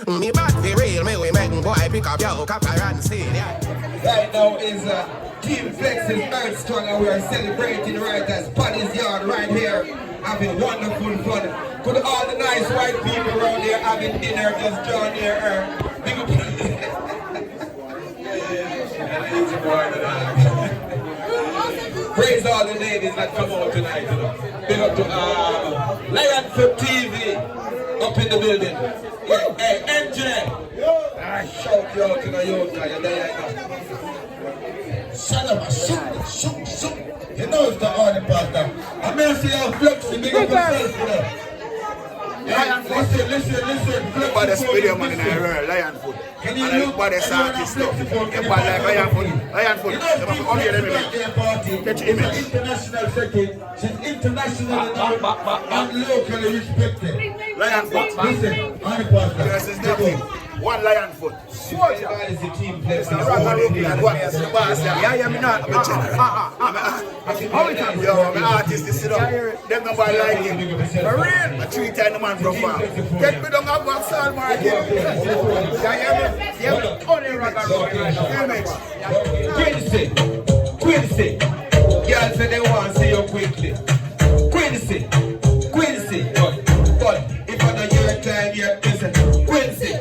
Me bad for real, me we make boy pick up your copper and see. Right now is Teamflexi's H0rny and we are celebrating right as Paddy's yard right here, having wonderful fun. Could all the nice white people around here having dinner just join here? Big up. Praise all the ladies that come out tonight. You know. Big up to Lionfoot TV up in the building. Yeah, hey, NJ. I shout you out in the youth. You're there. Shut up, shoot. You know it's the H0rny Parstar. I'm going to see how Flexi big up yourself. Yeah, listen. But the video man in the Lionfoot. And everybody start this stuff. Everybody like Lionfoot. Catch your image. International second. She's internationally and locally respected. Lionfoot. Listen, H0rny Parstar. This is the thing. One Lionfoot. Everybody is a team player. Yeah, me not. I'm a general. I'm an artist, this up. Them nobody like him. For real. I treat the man from far. Get me down a box all market. Yeah, only rock and roll. Quincy. Girl say they want to see you quickly. Quincy. But if I don't hear time here, listen. Quincy.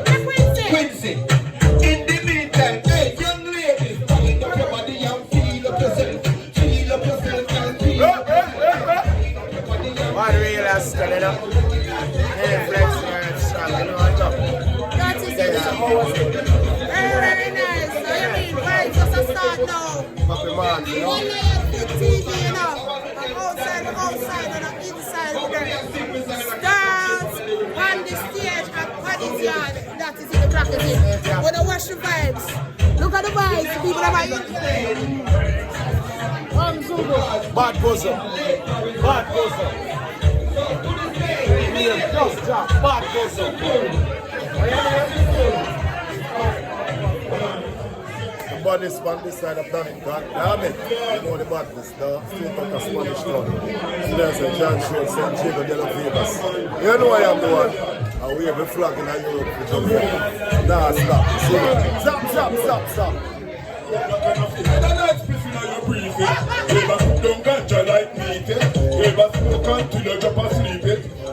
In the meantime, hey, young ladies, find up your body and feel up yourself. Feel up yourself and feel up yourself. One real aspect, you know. That is it. Very nice. So you mean, right, just a start now. You want Lionfoot TV, you know. From outside and inside there. Stars on the stage at Paddy's yard. That is in the bracket. When you watch the vibes. Look at the vibes. People are like Bad buzzer. Just drop. Bad buzzer. The badness on this side of done it. God damn it. You know the badness. Straight out of Spanish town. So there's a John Short, St. Diego de la Vegas. You know I am the one. I wave the flag in Europe for Jamaica. Nah, stop. Ever don't ganja like meat, ever smoke until you drop asleep,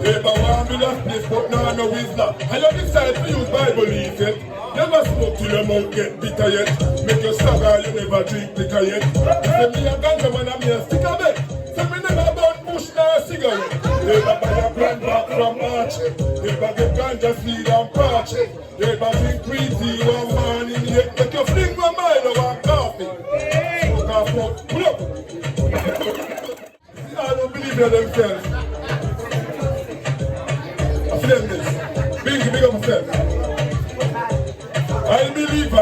ever want me last this but now no wisdom. I don't decide to use Bible leaf it. Never smoke till your mouth get bitter yet. Make you stagger, you never drink liquor yet. Say me a ganja man and me a stick a bed. Say me never burn bush nor a cigarette. Ever buy a brand back from March. Ever get ganja seed and patch. Ever drink greasy one morning yet. Make you fling one mile over coffee. Pull up. I don't believe in themselves. I feel them this. Big up myself. I believe. I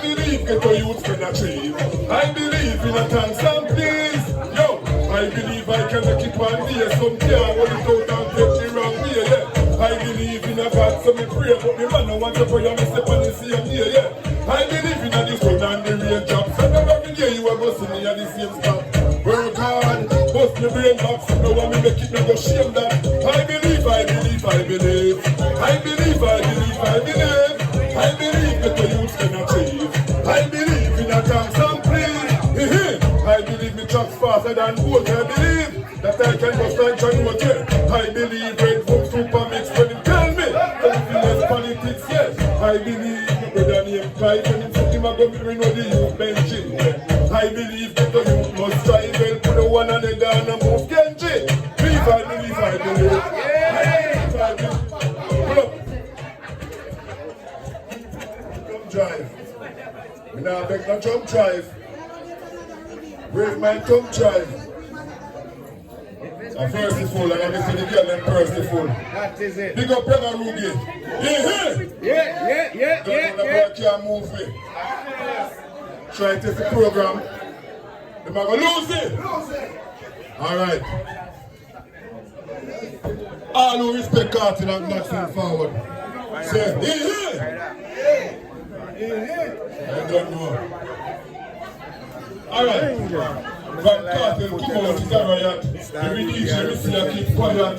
believe get to youth can achieve. I believe in a chance and please. Yo, I believe I can make it one day. Some can't hold it out and take the wrong way, yeah. I believe in a God, so me pray, but me man I want to pray and me step on the same day, yeah. I believe in a the sun and the rain drop. So now every day you are going to see me at the same spot. Work hard, bust me brain box. No one me make it, no go shame that. I believe. I believe that the youth can achieve. I believe in a chance and please. I believe me tracks faster than both. I believe that I can just like Johnny Motel. I believe Red Book Super Mix when it tell me less politics, yes. I believe brother named Clyde when him set him a go me know the youth benching. I believe that the youth must strive well put the one another and a move Genji. I believe. Drive. Me now beg no jump drive. Brave man come drive. I'm thirstiful and I'm see the girl and thirstiful. That is it. Big up brother Rugi. Yeah. Don't know can't move it. Try to take the program. They might go lose it. Alright. All who respect Carter and Maxine forward. Say, I don't know. All right. Van Cartel come out is a riot. Every DJ we see a keep quiet.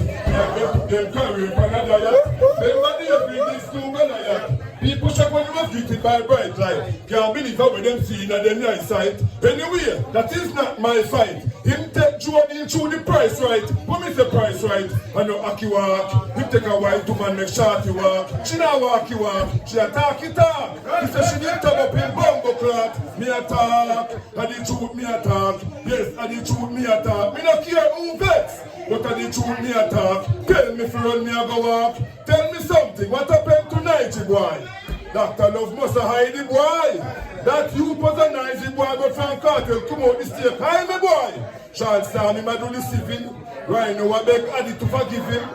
Them carry up on a diet. Them money every this to Goliath. People check when you was greeted by bright light. Can't believe how them see in them nice sight. Anyway, that is not my fight. Him take Jordan through the price right. What me say price right? I know Aki walk. Him take a white woman make shorty walk. She not walky walk. She a talky talk. He say she need to up in bumbo clot. Me a talk. And the truth me a talk. Yes, and the truth me a talk. Me not care who vex. But and the truth me a talk. Tell me if you run me a go walk. Tell me something. What happened tonight, you boy? Dr. Love must have hide the boy. That you was a nice boy, but Van Cartel come out the stage. Hi, my boy. Charles Sam, him a do the sieving. Right now, I beg Paddy to forgive him.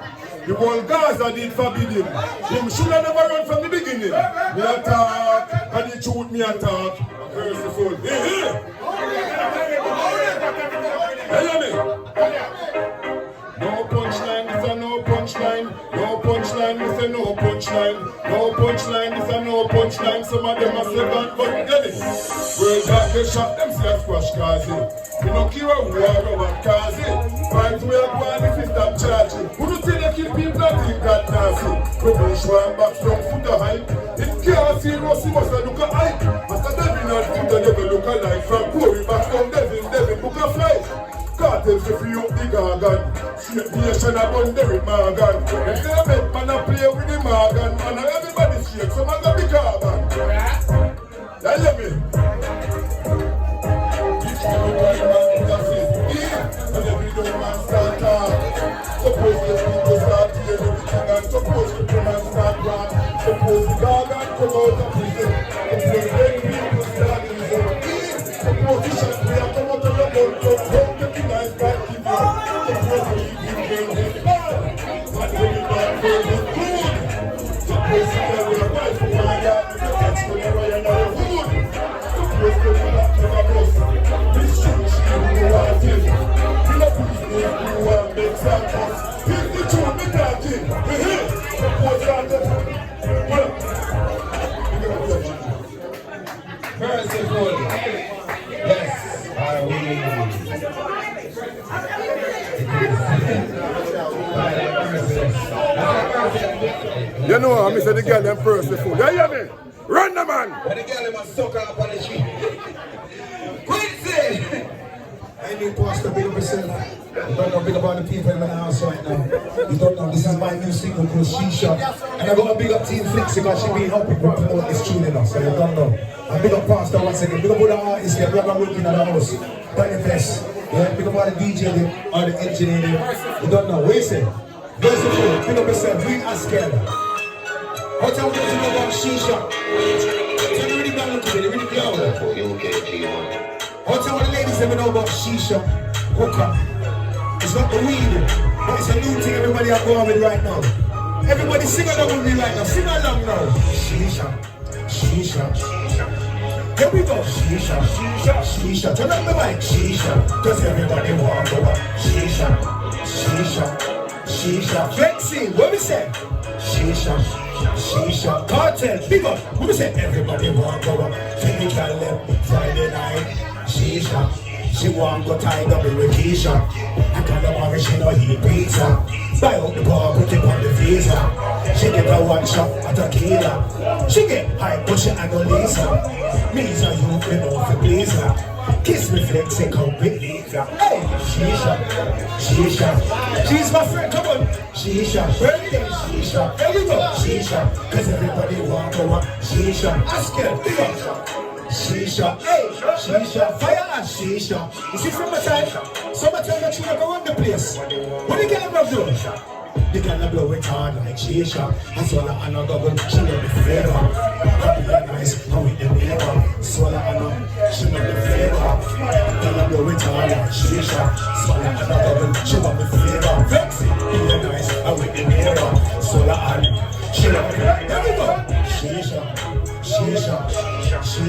The whole Gaza did forbid him. Him should have never run from the beginning. Me a talk, and the truth me a talk. Merciful. Hey, hear me? No punchline, this a no punchline. No punchline, this a no punchline. No punchline, this a no punchline. Some of them are seven, but get it. Well, that they shot them see a squash cause it. We don't care who are what cause it. Find we are going if you stop charging. Who do say they kill people that think that nasty? No bush one back from foot to hype. It can't see Rossi must have look a hype. After Devin and Foot they never look alike. From Corey back from Devin book a flight. Cartels to free up the gargan. Snake nation a done Derrick Morgan. They say a bed man a play with the Morgan. And everybody shake, so man got the carbon. You hear me? Each time you buy man in the face, and every young man start talk. Suppose the people start hearing everything, and suppose the man start rap. Suppose the gargan come out of prison. And the people start using. Suppose the shot player come out of the ball club. Nice back to you. Suppose we give them the ball. And when you back for the good. Suppose you tell me a wife for my yard. That's when you're in our hood. Suppose you tell me that to the bus. This shit she who want it. You know please me who want make some fuss. Here's the truth me talking. We hear. Suppose that. What up? Merciful. Yes, I will. You know, I said the girl them first before. You hear me? Run the man! But the girl must suck up on the tree. Quincy! I need Parstar, big up yourself. You don't know big about the people in the house right now. You don't know, this is my new single called H0rny. And I got a big up Teamflexi because she been helping promote this tune in us, so you don't know. And big up Parstar once again. Big up all the artists here, big up working at the house. Danny Fest. Yeah, big up all the DJ or the engineer. You don't know, what you say? First of all, big up yourself, we are scared. What time we know about H0rny? Tell me really bad look at it, really cloud. What time the ladies never know about H0rny? Hook up. It's not the weed, but it's a new thing everybody are going with right now. Everybody sing along with me right now. Sing along now. H0rny. Here we go. H0rny. Turn up the mic. H0rny. Cause everybody want to go. H0rny. Flexi, what we say? H0rny. Cartel, big up. What we say? Everybody want to go. Typical Friday night. H0rny. She want go tie double with H0rny. I call her mama, she know eat pizza. Buy out the bar, put it on the visa. She get a one shot at a killer. She get high, but she ain't no Lisa. Me's a you, we know for please her. Kiss me Flexi, come with Lisa. Hey, H0rny. She's my friend, come on. H0rny. Where you get H0rny? There we go. H0rny. Cause everybody want to want H0rny. Ask her, big up. H0rny, hey, H0rny, fire and H0rny. You see from my time, summertime that you never run the place. What the girl love doing? The girl blow it hard like H0rny. I swallow and I go, she know the flavor. Happy and nice, how with the neighbor. Swallow and she know the flavor. Girl blow it hard like H0rny. Swallow and I go, she know the flavor. Flexi, be nice, how with the neighbor. Swallow and she know the flavor. There we go. H0rny. Sing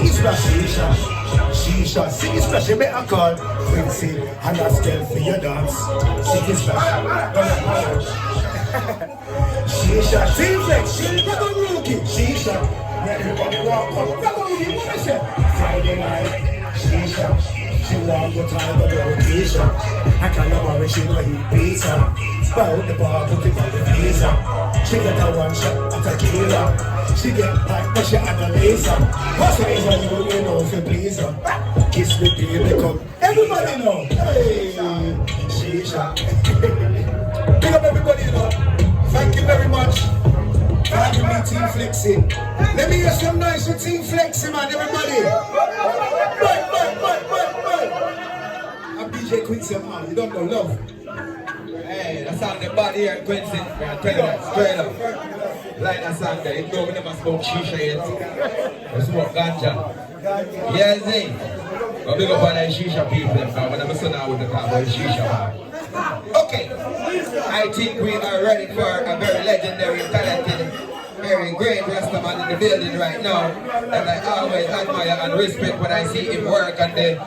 it splash, H0rny, sing it splash, you better call Quincy and ask them for your dance. Sing it splash, H0rny, Teamflexi, never rookie, H0rny, everybody walk up, never rookie, what I say? Friday night, H0rny, She want go time to the vacation. I can't worry, she know he pizza. Bout the bar, put it on the visa. She get a one shot at tequila. She get back, but she had a laser. What's the reason you know if you please her? Kiss me, baby, come. Everybody know. Hey, Shisha. Big up everybody, you know. Thank you very much for having me, Teamflexi. Let me hear some noise for Teamflexi, man, everybody. I'm DJ Quincy, man. You don't know love. Hey, that song the body here, Quincy. I tell you that, straight up. Like that song there, you know we never smoke shisha yet. We smoke ganja. Yeah, see? But big up all the shisha people, because when I'm sitting out with the talk about shisha, man. Okay, I think we are ready for a very legendary, talented, very great Rastaman in the building right now that I always admire and respect when I see him work and the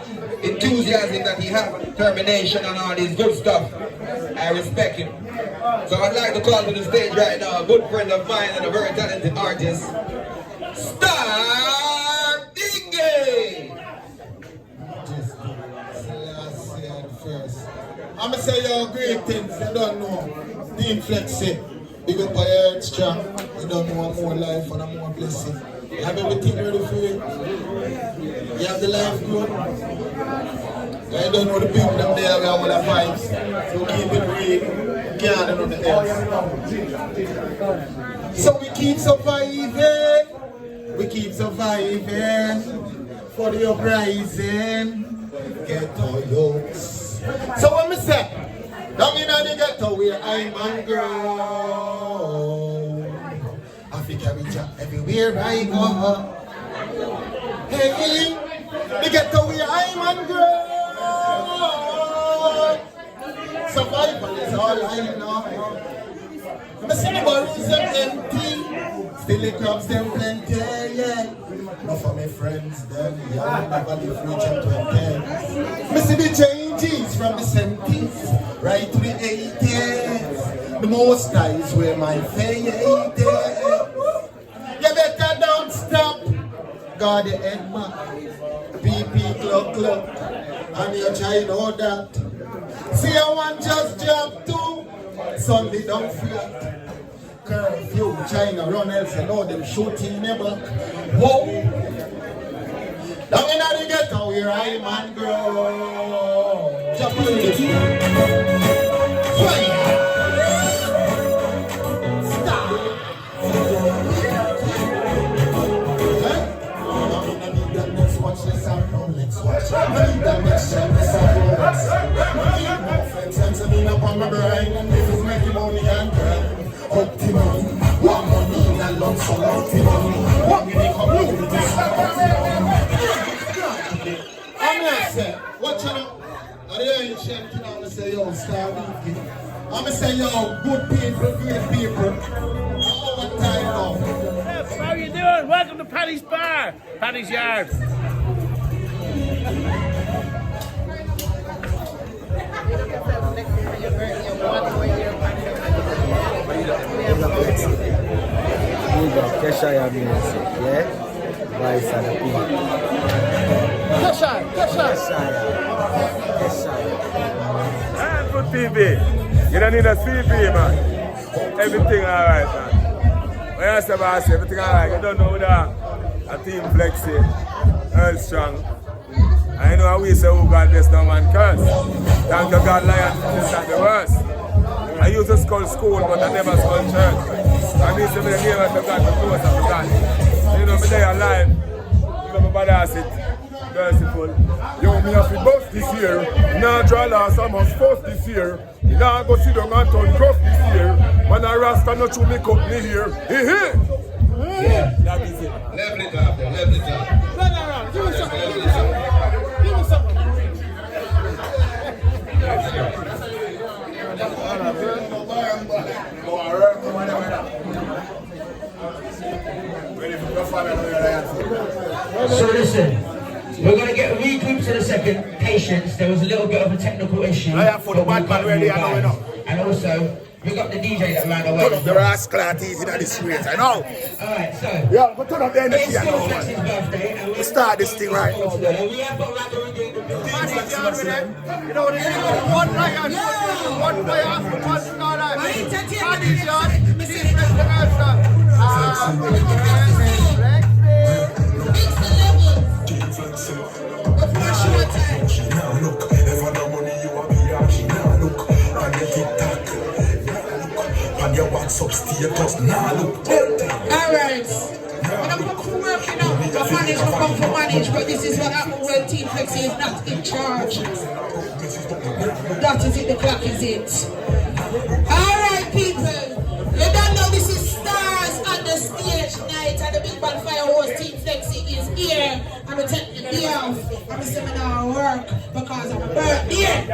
enthusiasm that he has, determination and all this good stuff. I respect him. So I'd like to call to the stage right now a good friend of mine and a very talented artist, Star Dingy. I'm gonna say y'all great things, you don't know. Teamflexi, big up by H0rny. You don't know more life and a more blessing. You have everything ready for you. You have the life good. I don't know the people them there, we have all the vibes. So keep it real. Can't do nothing else. So we keep surviving. We keep surviving for the uprising. Get our youths. So what me say, down in the ghetto where I'm and grow, Africa reach out everywhere I go. Hey, the ghetto where I'm and grow. Survival is all I know. I see the barrels them empty, still the crabs them plenty, yeah. Not for my friends, them young, never live reach up 20. I see the changes from the 70s, right to the 80s. The most guys were my favorite. You better don't stop. God the head man, PP club, and you try know that. See I want just jump too, Sunday don't flat. Curfew, China run else, you know them shooting never. Whoa! Down in the ghetto where I man grow. Jump in this. Fire! Stop! Watch this and Rolex watch. I need that next shot, this and Rolex. I need more friends and to me up on my brain. And this is making money and grind. Optimum, one money and love so optimum. One minute come over with this I'm gonna say, watch out. I didn't change it, I'm gonna say, yo, Star Weekend. I'm gonna say, yo, good people, great people. All the time now. How you doing? Welcome to Paddy's Bar, Paddy's Yard. Cheshire music, yeah? Vice and the people. Cheshire. Lionfoot TV. You don't need a CP, man. Everything alright, man. When I say about everything alright, you don't know whether a Teamflexi, H0rny. I know how we say, oh God, bless no man curse. Thank you, God, Lionfoot is not the worst. I used to school, but I never school church. I need to be here at the God, the close of the God. You know, me there alive. You know, my body has it. Merciful. Yo, me have to bust this year. Now draw last, I must first this year. Now go sit down and turn cross this year. Man, I rasta not to make up me here. Yeah, that is it. Lovely job, lovely job. Run around, give me something, give me something. Give me something. So listen, we're going to get regrouped in a second. Patience, there was a little bit of a technical issue. For the bad man ready, I know enough. And also, We got the DJ that ran away. Turn up the rascal artists in the streets, I know. Alright, so. Yeah, but turn up the energy, It's I know, Teamflexi's man. birthday. And We start this thing right now. we have got like a You know what it is? One lion, one fire, one skyline. Paddy's yard, Teamflexi master. Now look, ever no money you a be a now look, on your TikTok, on your WhatsApp status, now look. Alright. I don't come for work, you know. The manage will come for manage, but this is what happens when Teamflexi is not in charge. That is it, the clock is it. Alright, people. You don't know this is Stars on the Stage night and the Big Band Fire host Teamflexi is here. I'm going to take the day off. I'm seminar work because I'm a birthday.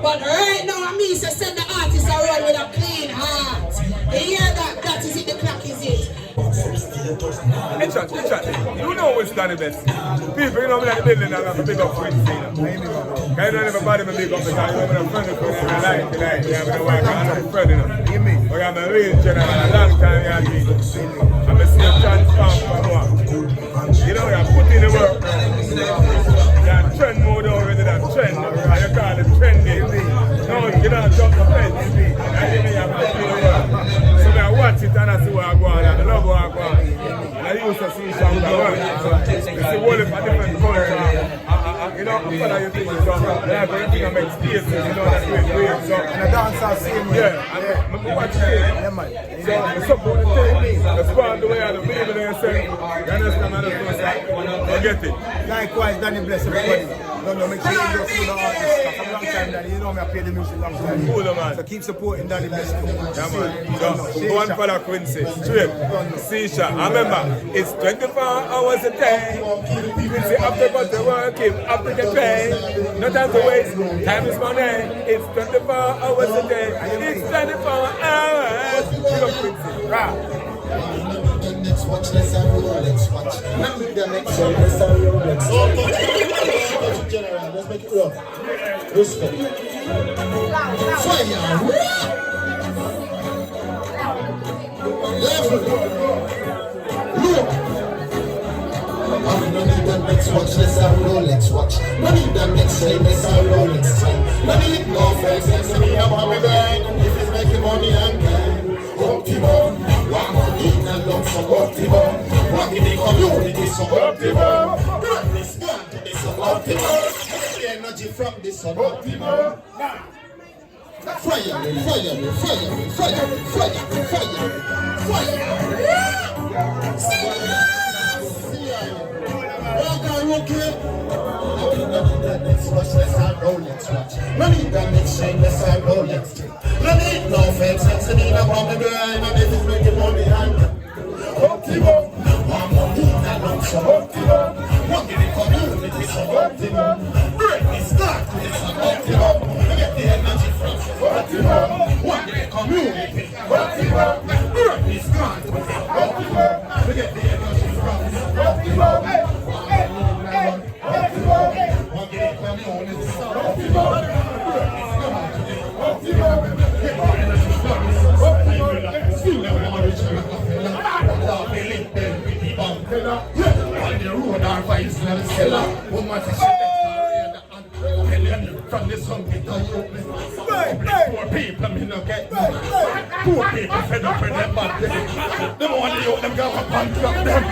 But right now, I'm me say send the artist around with a clean heart. You hear that? That is it, the clock is it. You know what's done the best. People, you know, me at the building, I'm a big up friend. I don't everybody me big up because I'm a friend of friends. I like it. I'm a work, I'm a friend, you know. But I'm a real general, a long time, I'm a still transform from one. You know, you put in the work. You're trend mode already, that trend. You call it trendy. No, you don't jump the fence. I think you have to feel the work. So I watch it and I see what I go on, and I love what I go on. And I used to see songs that work. You see, all of a different culture. You know, I'm follow you things, so I have everything that makes spaces, you know, that's great. So, and I dance all same way. Yeah, I'm watching it. Yeah, man. So, I support the thing, respond the way I believe in yourself. You understand, I don't know, forget it. Likewise, Danny bless everybody. No, make sure you go through the artist. For a long time, Danny, you know me, I play the music long time. Cool, man. So keep supporting Danny bless too. Yeah, man. So, go and follow Quincy. Straight. Seisha. I remember, it's 24 hours a day. Quincy, after got the work, after the pay. No time to waste. Time is money. It's 24 hours a day. It's 24 hours. You know Quincy. Right. Let's watch, let's watch. The next one, let's watch. General, let's make it rough. Respect. Fire. Level. Look. No need the next watch, let's watch. No need the next time, let's time. No need no friends, let's me up on my grind. If it's making money, I'm grind. Optimum. One more in and long so optimum. One in the community so optimum. This gun to this so optimum. Get the energy from this so optimum. Let's watch, let's watch. No need that next shine, let's roll, let's take. No need no fence, let's need a bomb the grind, and this is making money and optimum. One more in and long so optimum. One in the community so optimum. Break this start, it's an optimum. Get the energy from optimum. One in the community optimum. Break this start, it's an optimum. Get the energy from optimum. From this hungry to you, poor people, I mean, okay. Poor people fed up with them bad days. Them only you, them go up and drop them.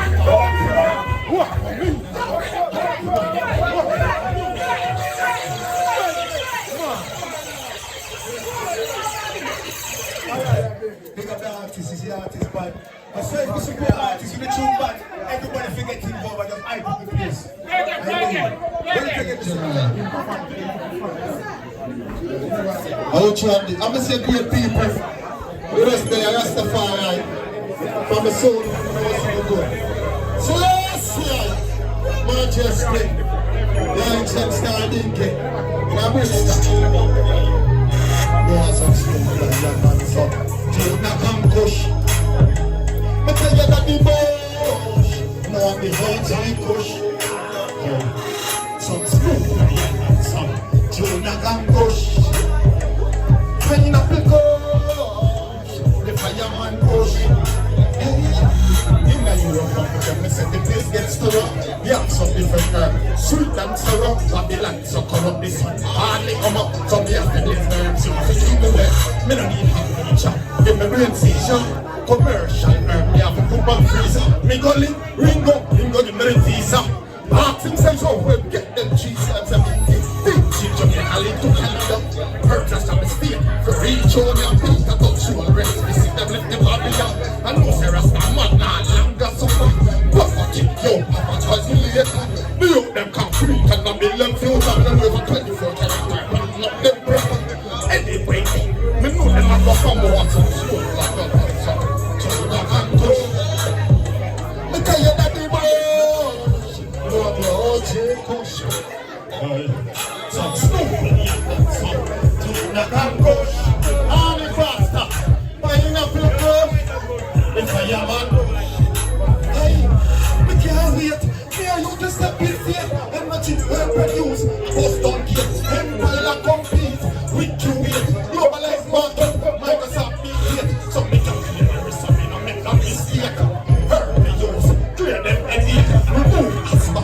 Big up the artist, is the artist bad. But so if you support artists, you tune bad, everybody forget involved and just hype up the place. I want you to I'm going to say great people. The rest of the Rastafari. From the soul, from good. Celestia, Majestic, the ancient star dinky. In Brixton. Yeah, some stuff like that, man. So, take that and push. I tell you that the bush. No, I'm the hands I push. Some screw, some Jonah and push. When you go, stir up. Yeah, some different herb. Sweet and sour, Babylon, so corrupt this one. Hardly come up, so me have to live herbs. So if you keep me wet, me no need hungry chop. Give me brain seizure, commercial herb. Me have a group and freezer. Me go link, Ringo, give me the visa. Ask himself how we get them cheese and everything. Think cheap Jamaican lead to Canada. Purchase of mistake. For reach on your feet, I touch you already. We see them lift the Babylon. I know Sarah Star man, nah, longer so far. But what you, yo, Papa toys me later. Me out them concrete and I build them future. And over 24 character, but not them proper. Anyway, me know them have got some more some school. So that can push. Me tell you that the boy. Some stupid, some tuna and gosh, and the Parstar, buying a flipper, it's a yaman. Hey, we can't wait, me and you to step in here, and watch it well produce, post on kids, and while I compete, with you wait, globalized market, Microsoft media, so make a clear, so me no make a mistake, hurt the use, clear them and remove asthma.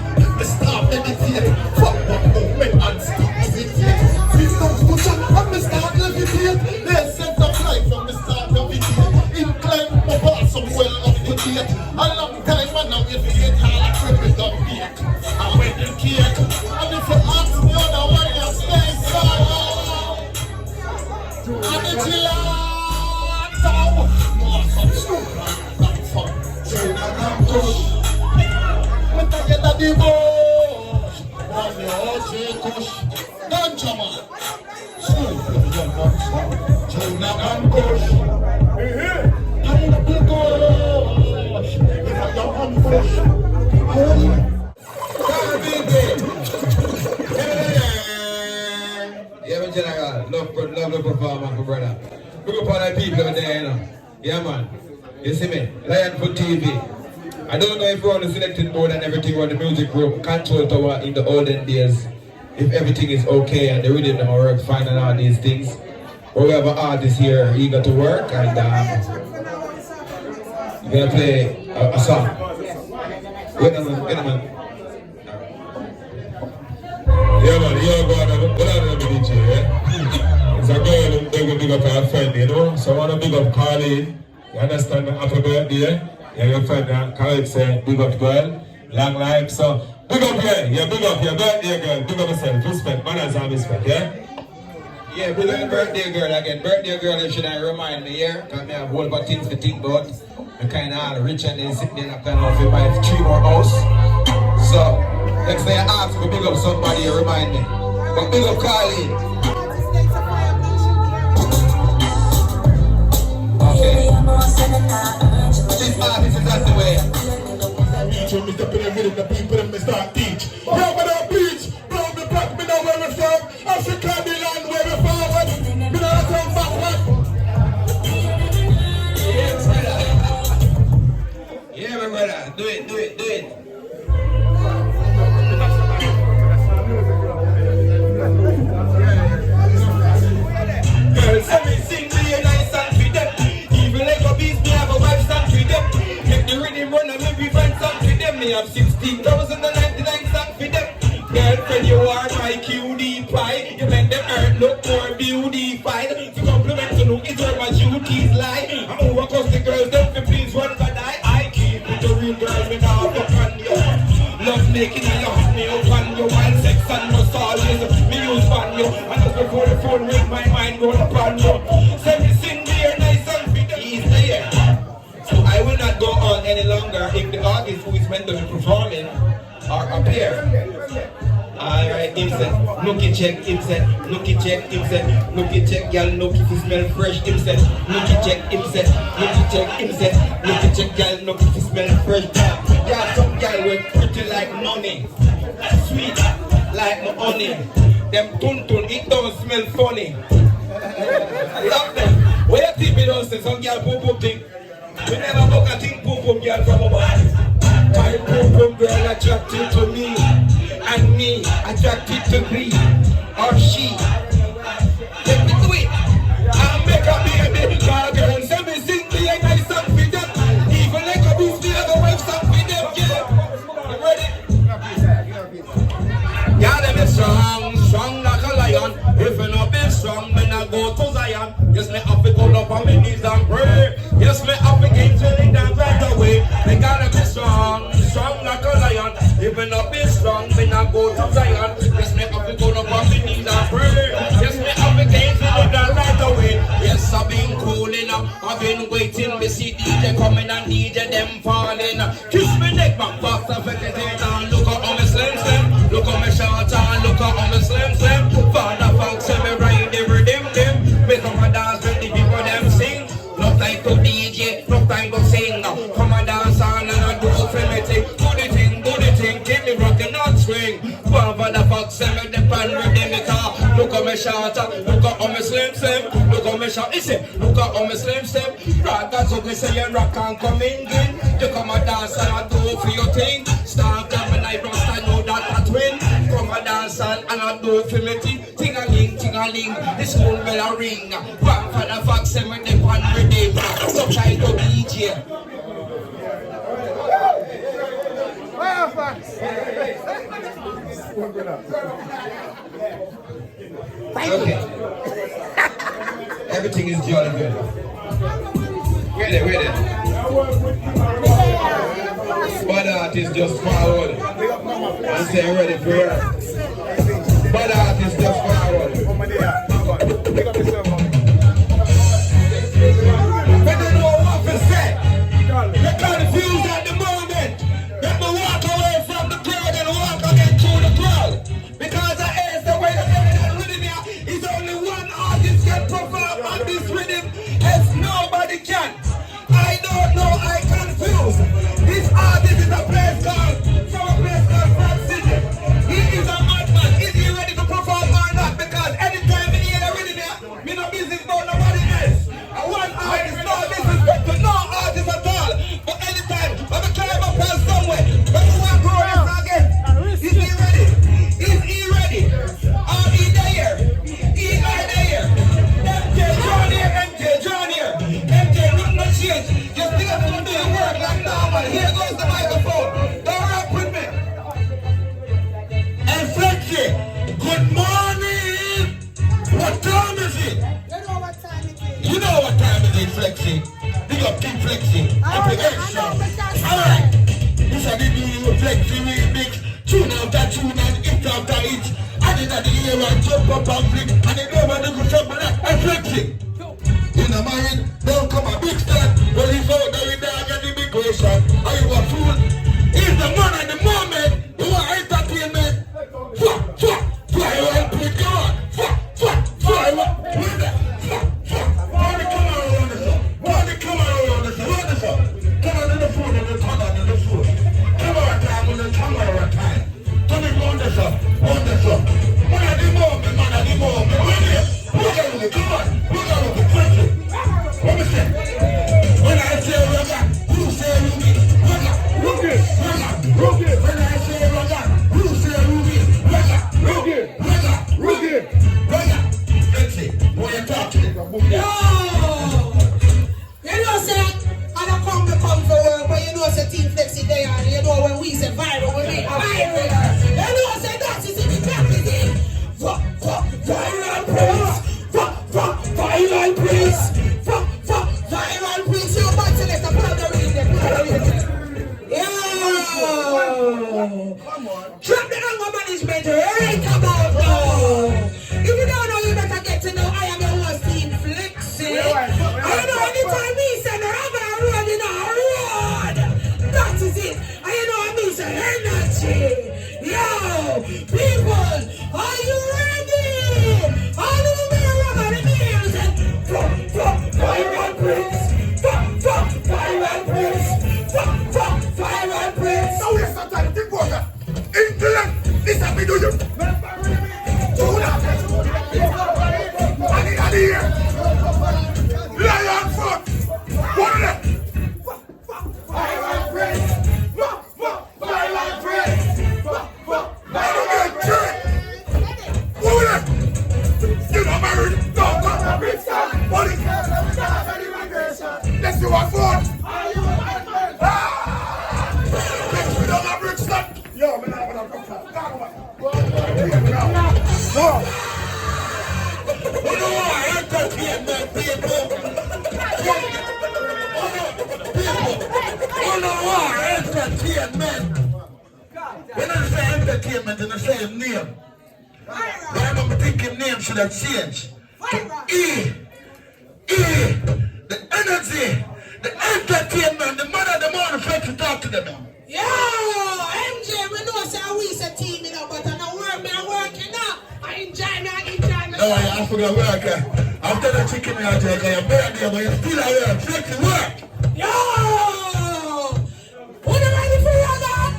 Meditate, fuck one movement and stop hesitate. Please don't push up and me start levitate. There's sense of life from the start of the day. Incline my boss, I'm well up to date. A long time and now it's late, all I trip is done bake. I went in cake, and if you ask me other one, you stay sour. And it's loud, sour. No, some stupid, not fun. So you can push. Me tell you that the boy. On your H0rny, ganja man. School for the young monster. China and Kush. Kind of big gosh. If I don't unpush. Yeah, man, General. Love the performance, my brother. Look up all the people over there, you know. Yeah, man. You see me? Lionfoot TV. I don't know if we're on the selected board and everything on the music room, control tower in the olden days, if everything is okay and the rhythm and work fine and all these things. But we have an artist here eager to work and we're gonna play a song. Wait a minute. Yeah man, you're going to be DJ, yeah? It's a girl who's going to big up her friend, you know? So I want to big up Carly, you understand, happy birthday. Yeah, your friend, Khaled say, big up girl, long life, so big up girl, yeah, big up your birthday girl, big up yourself, respect, manners and respect, yeah? Yeah, big up birthday girl again. Birthday girl, you should remind me here, because I have a whole lot of things to think about. I'm kind of rich and then sitting there, kind of buy 3 more house. So, next time you ask me, big up somebody, you remind me. But big up Carly. Okay. This artist is not the way. When me step in the middle, the people and me start teach. Bro, me don't preach. Bro, me black, me know where we from. Africa, the land where we forward. Me don't come backward. Yeah, my brother. Do it. Girls, let me sing to you nice and for them. Even like a beast, me have a wife stand for them. Make the rhythm run and make me find stand for them. Me have 16,099 stand for them. Girlfriend, you are my cutie pie. You make them earth look more beautified. To compliment to look, it's where my duties lie. I'm over cause the girls don't feel please run but I keep it the real girl me now up on you. Love making and you hug me up on you. Wild sex and nostalgia, me use on you. And just before the phone ring, my mind goes upon you. Send me sing there nice and fit. He's there. So I will not go on any longer if the artist who is meant to be performing are up here. Alright, him said, nookie check, him said, nookie check, him said, nookie check, y'all look if you smell fresh, him said, nookie check, him said, nookie check, him said, nookie check, y'all look if you smell fresh. Y'all some y'all were pretty like money, sweet like my honey. Them tuntun, it don't smell funny. I love them. Where you think me don't say some y'all poop thing? We never book a thing poop girl from a body. My poop girl attracted to me. And me attracted to me or she. Let me do it. I'll make a baby girl. Send me sing me a nice song for them. Even like a beast, the other wife song for them. Yeah. strong, when I go to Zion. Yes, me have to go up on my knees and pray. Yes, me have to get to the dance right away. Me gotta be strong, strong like a lion. Even up be strong, when I go to Zion. Yes, me have to go up on my knees and pray. Yes, me have to get to the dance right away. Yes, I've been cooling up, I've been waiting. Me see DJ coming and DJ them falling. Kiss me neck, my Parstar vegetation. Look at how me slim slim. Look how me short and look at how me slim slim. Father folks say me ride the rhythm them. Me come and dance when the people them sing. No time to DJ, no time to sing. Come and dance on and I do for me thing. Do the thing, keep me rocking on swing. Father folks say me depend rhythm me car. Look how me short, look at how me slim slim. Look how me short, is it? Look at how me slim slim. Rock so we say you rock and come in. You come and dance and I do for your thing. Start coming I rust, I know that I twin. Come and dance and I do for me thing. Ting-a-ling, ting-a-ling, this whole bell a ring. One for the fox and when they one redeem. So try to DJ. Well, fox. Okay. Everything is jolly good. Wait there. Bad artist just forward. And say ready for her. Bad artist just forward. But they know what to say. They're confused at the moment. Let me walk away from the crowd and walk again through the crowd. Because I asked the way to get that rhythm here. It's only one artist can perform on this rhythm as nobody can. I don't know, I confused. This artist is a place called Front City. He is a madman. Is he ready to perform or not? Because anytime we hear a rhythm here, me no business about nobody else. And one artist, no disrespect to no artist at all. But anytime, when we climb up here somewhere, when we want to grow this again, is he ready? Is he ready? Are he there? He are there. H0rny here. MJ, nothing no change. Just think I'm going to do your work like normal. Here goes the microphone. Don't rock with me. And Flexi, good morning. What time is it? You know what time it is, Flexi. Big up Teamflexi. Alright. This is the new Flexi remix. Tune after tune and hit after hit. And in the air and jump up and flick. And it over the good trouble and Flexi. In a mind, don't come a Brixton. Well, he's out there with dog and the big question. Are you a fool? He's the man at the moment. You want entertainment? Fly well, pick on. Fly well. Party come around this up. Party come around this up. Run this up. Come on in the food and the tongue and the food. Come on time and the tongue over time. Come in on this up. On this up. Man at the moment. Look at me, come on. Look at me, quickly. What me say? When I say ragga, who say Ruby? Ragga, Ruby, ragga, Ruby. When I say ragga, who say Ruby? Ragga, Ruby, ragga, Ruby, ragga. Flexi, what you talking about? Yo! You know, say, I don't come for work, but you know, say Teamflexi there, and you know, when we say viral, we make viral. You know, say that is in the back, is it? Viral praise! Viral praise! Viral praise! You're about to let the powder in there. Yo! Drop the anger management right about now. If you don't know, you better get to know I am your host, Teamflexi. I know anytime me say no, I'm gonna run in a road. That is it. I know I mean say energy. Yo, people, are you ready? Are you ready? entertainment, people. Entertainment. When I say entertainment in the same name, but I'm thinking name should have changed. The energy, the entertainment, the mother, the morning, to talk to them now. Yo, MJ, we know say we say team, you know, but I know work, I'm working now. I enjoy me. No, I forgot work. After the chicken, I'm going to burn you, but you're still out here, flexing work. Yo! What are ready for you, man?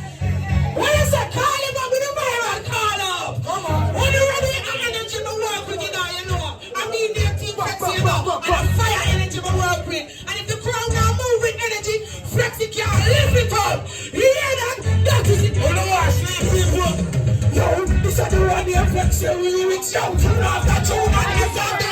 What is that? Call him up with the viral call up. Come on. What are ready? I'm energy to work with you now, you know. I mean, their Teamflexi, you know. And the fire energy to work with. And if the crowd now move with energy, Flexi can't lift it up. You hear that? That is it. You know what? Sleep, people. Yo, this is the one here, Flexi. We reach out to that tune and it's out there.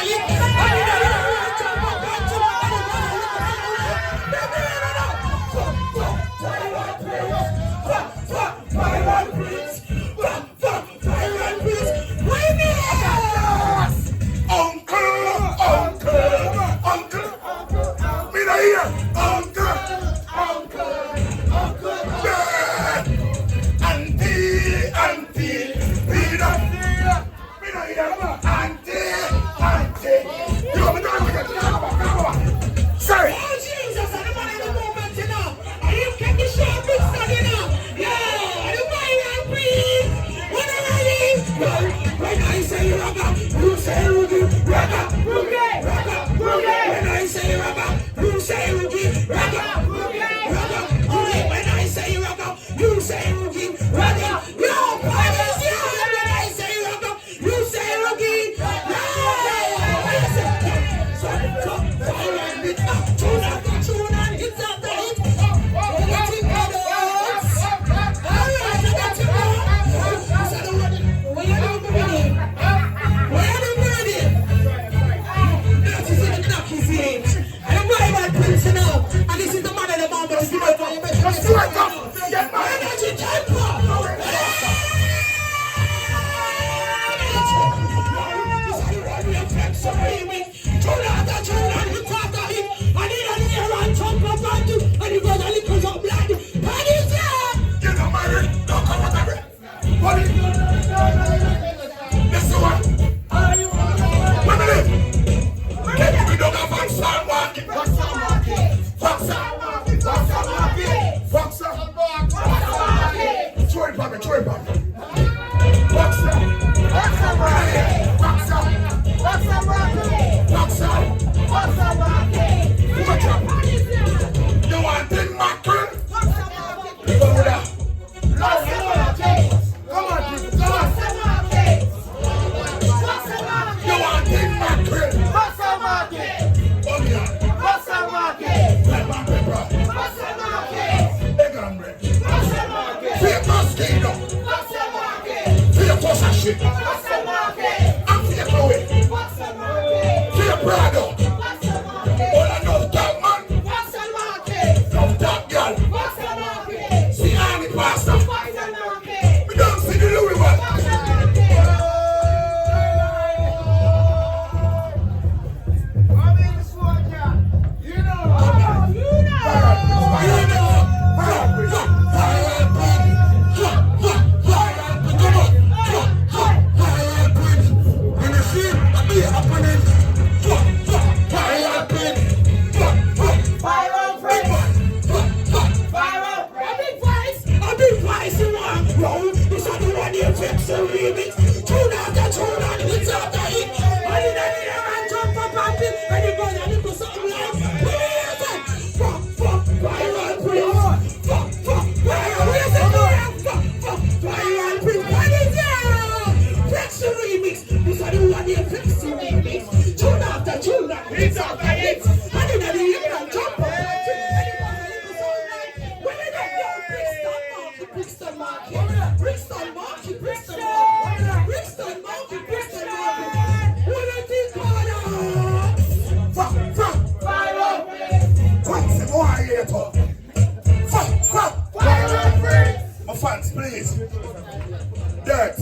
Dirt.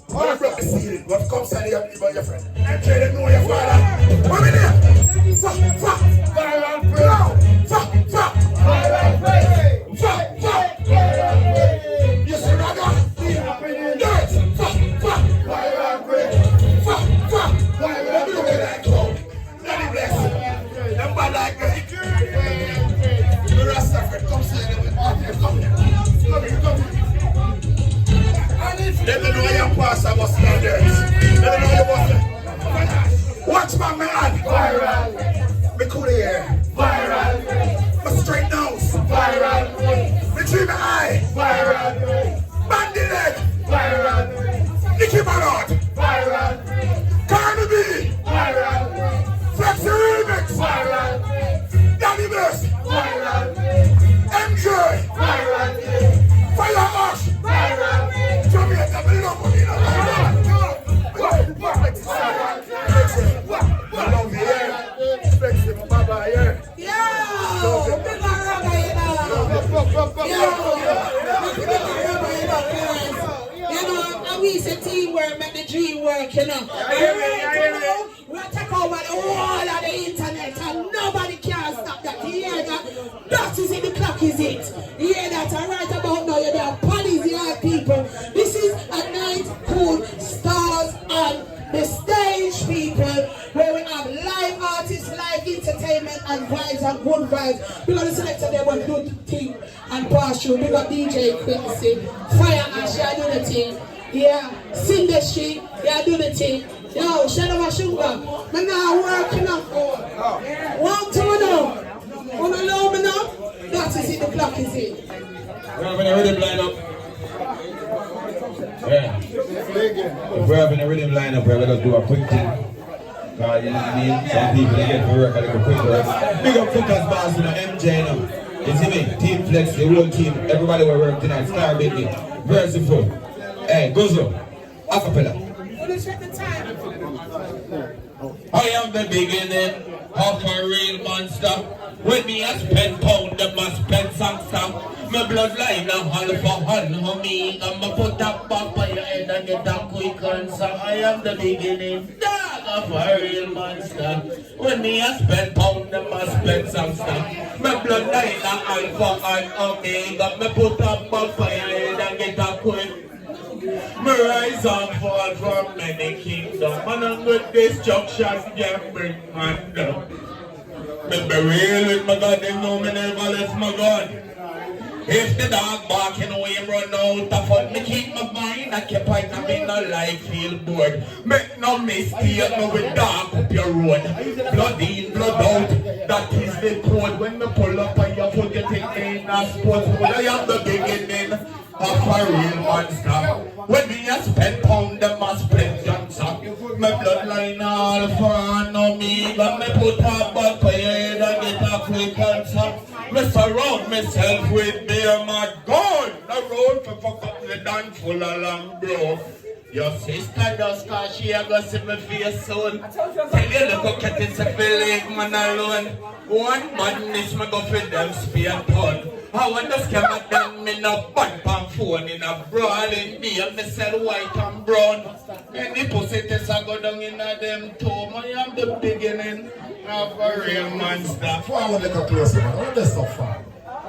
What broke the ceiling? What comes out of your friend. MJ, they know your father. Come in here. Fuck. Viral praise. Fuck. Viral praise. Fuck. You see, Raga? Yes. Fuck. Viral praise. Fuck. Let me look at that clown. Let me bless you. Them bad like me. The rest of it, come see them. Come here. Let me know your Parstar was down there. Let me know your boss. Watch my man. Viral. Me cool here. Viral. My straight nose. Viral. Me dream eye. Viral. Bandy leg. Viral. Nicky Ballard. Viral. Cardi B. Viral. Flexi Remix. Viral. Danny Best. Viral. MJ. Viral. Fire Ash. Viral. Jamaican, me love money. I love you here. Flexi, my baba here. Yo, big rubber, you know, and we say teamwork make the dream work, you know. We'll take over the whole of the internet and nobody can stop that. You hear that? That is it, the clock is it. You hear that? And right about now, you know, Paddy's the people. This is a night called Stars on the Stage, people, where we have live artists, live entertainment, and vibes and good vibes. We're going to select them and do the thing and Parstar. We got DJ Quincy, Fire Ash, I do the thing. Yeah, Industry, yeah, do the thing. Yo, Shadow Sugar, man, now working up. One, two, now. Wanna allow me now? That is it, the clock is it. We're having a rhythm lineup. Yeah. If we're having a rhythm lineup, we're going to do a quick thing. Because you need some people to get to work a little quicker. Big up Focus Boss and MJ now. You see me? Teamflexi, the whole team. Everybody will work tonight. Star Baby. Merciful. Hey, Gozo. Acapella. I am the beginning of a real monster. When me a spend pound, them a spend sangster. My bloodline a hull for hull, homie. I'ma put that back on your head and get a quick answer. I am the beginning of a real monster. When me a spend pound, them a spend sangster. My bloodline a hull for hull, homie. I'ma put that back on your head and get a quick. Me rise and fall from many kingdoms, and I'm with destruction can bring man down. Me be real with my God, they know me never left my God. If the dog barking away, him run out of fun. Me keep my mind occupied, I mean no life feel bored. Make no mistake, no we dark up your road. Blood in, blood out, that is the code. When me pull up on your foot, you think me in a sports mode. I am the beginning of a real monster. When we a spend pound, them a spend youngster. My bloodline all for an omega. Me put a back on your head and get a quick answer. Me surround myself with beer, my God. The road for fuck up the dance full of long bro. Your sister just cause she a go see me face soon. Tell you look at it, say feel like man alone. One madness me go for them spear ton. I want to scam at them in a bad pan phone in a brawling deal. Me sell white and brown. Any pussy test I go down in a them tomb. I am the beginning of a real monster. Forward like a closer man, what is so far?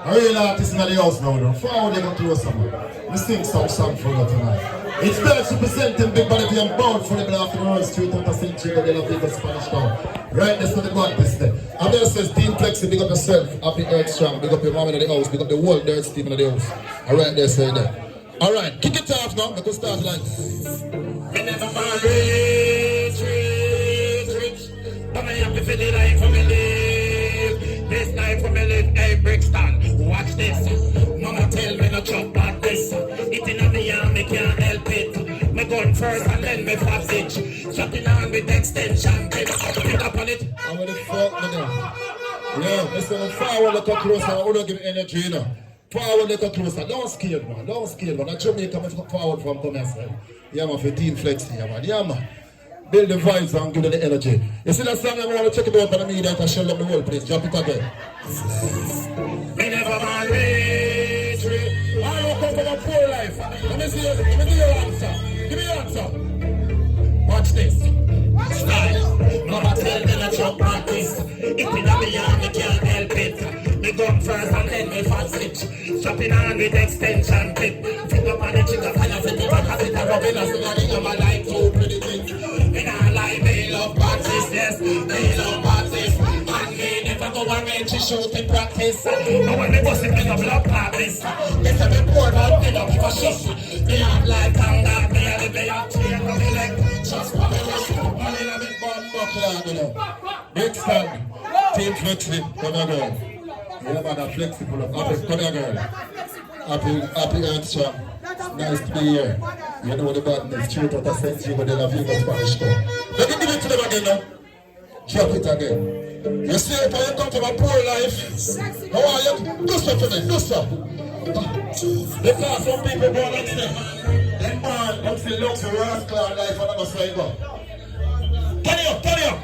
A real artist in the house now, though. Forward like a closer man. We sing some song for you tonight. It's best to present him Big Body being bound for the blood of the world street out of Century, the of the Spanish town. Right, that's what the God is there. I'm there says Teamflexi, big up yourself, happy H0rny, big up your mom in the house, big up the whole dirt team in the house. Alright, there, say that. Alright, kick it off now, because start like But I have to feel the life for me live. This life for me live, hey Brixton. Watch this. Mama tell me no chop at this. It in the arm, me can't help it. Me gun first and then me passage. Chopping on with extension. Pick up on it. I'm gonna fuck me now. Yeah, listen, forward like a closer, I don't give energy, you know. Forward like a closer, don't scale man, don't scale man. I Jamaican me forward from commercial. Yeah man, for Teamflexi, yeah man, yeah man. Build the vibes and give them the energy. You see that song, I want to check it out on the media and show them the whole place. Jump it again. Me never man rich. I don't come from a poor life. Let me see your answer. Give me your answer. Watch this. Chopping on with extension clip. Finger up on the trigger, fire for the back of it. I'm rubbing us in the ring. I'm like two pretty things. In our life, they love parties, yes. They love parties. And they never go around to shoot in practice. But when they bust it, they go blood parties. They say they pour out, they don't give a shit. They have like anger, they have they have chain from the leg. Just for the rest. Money in a big bomb buckler, you know. Brixton, Teamflexi, come here, girl. You have a flexible of happy, come here, girl. Happy and strong. Nice to be here. You know the badness, straight out of St. Jago de la Vega, Spanish town. Let me give it to them again now. Drop it again. You see if I come from a poor life. How are you? Do stuff for me, do stuff. Because some people go like this. Them man, don't feel luxury, rascal life, and I'm a slave. Turn it up, turn it up.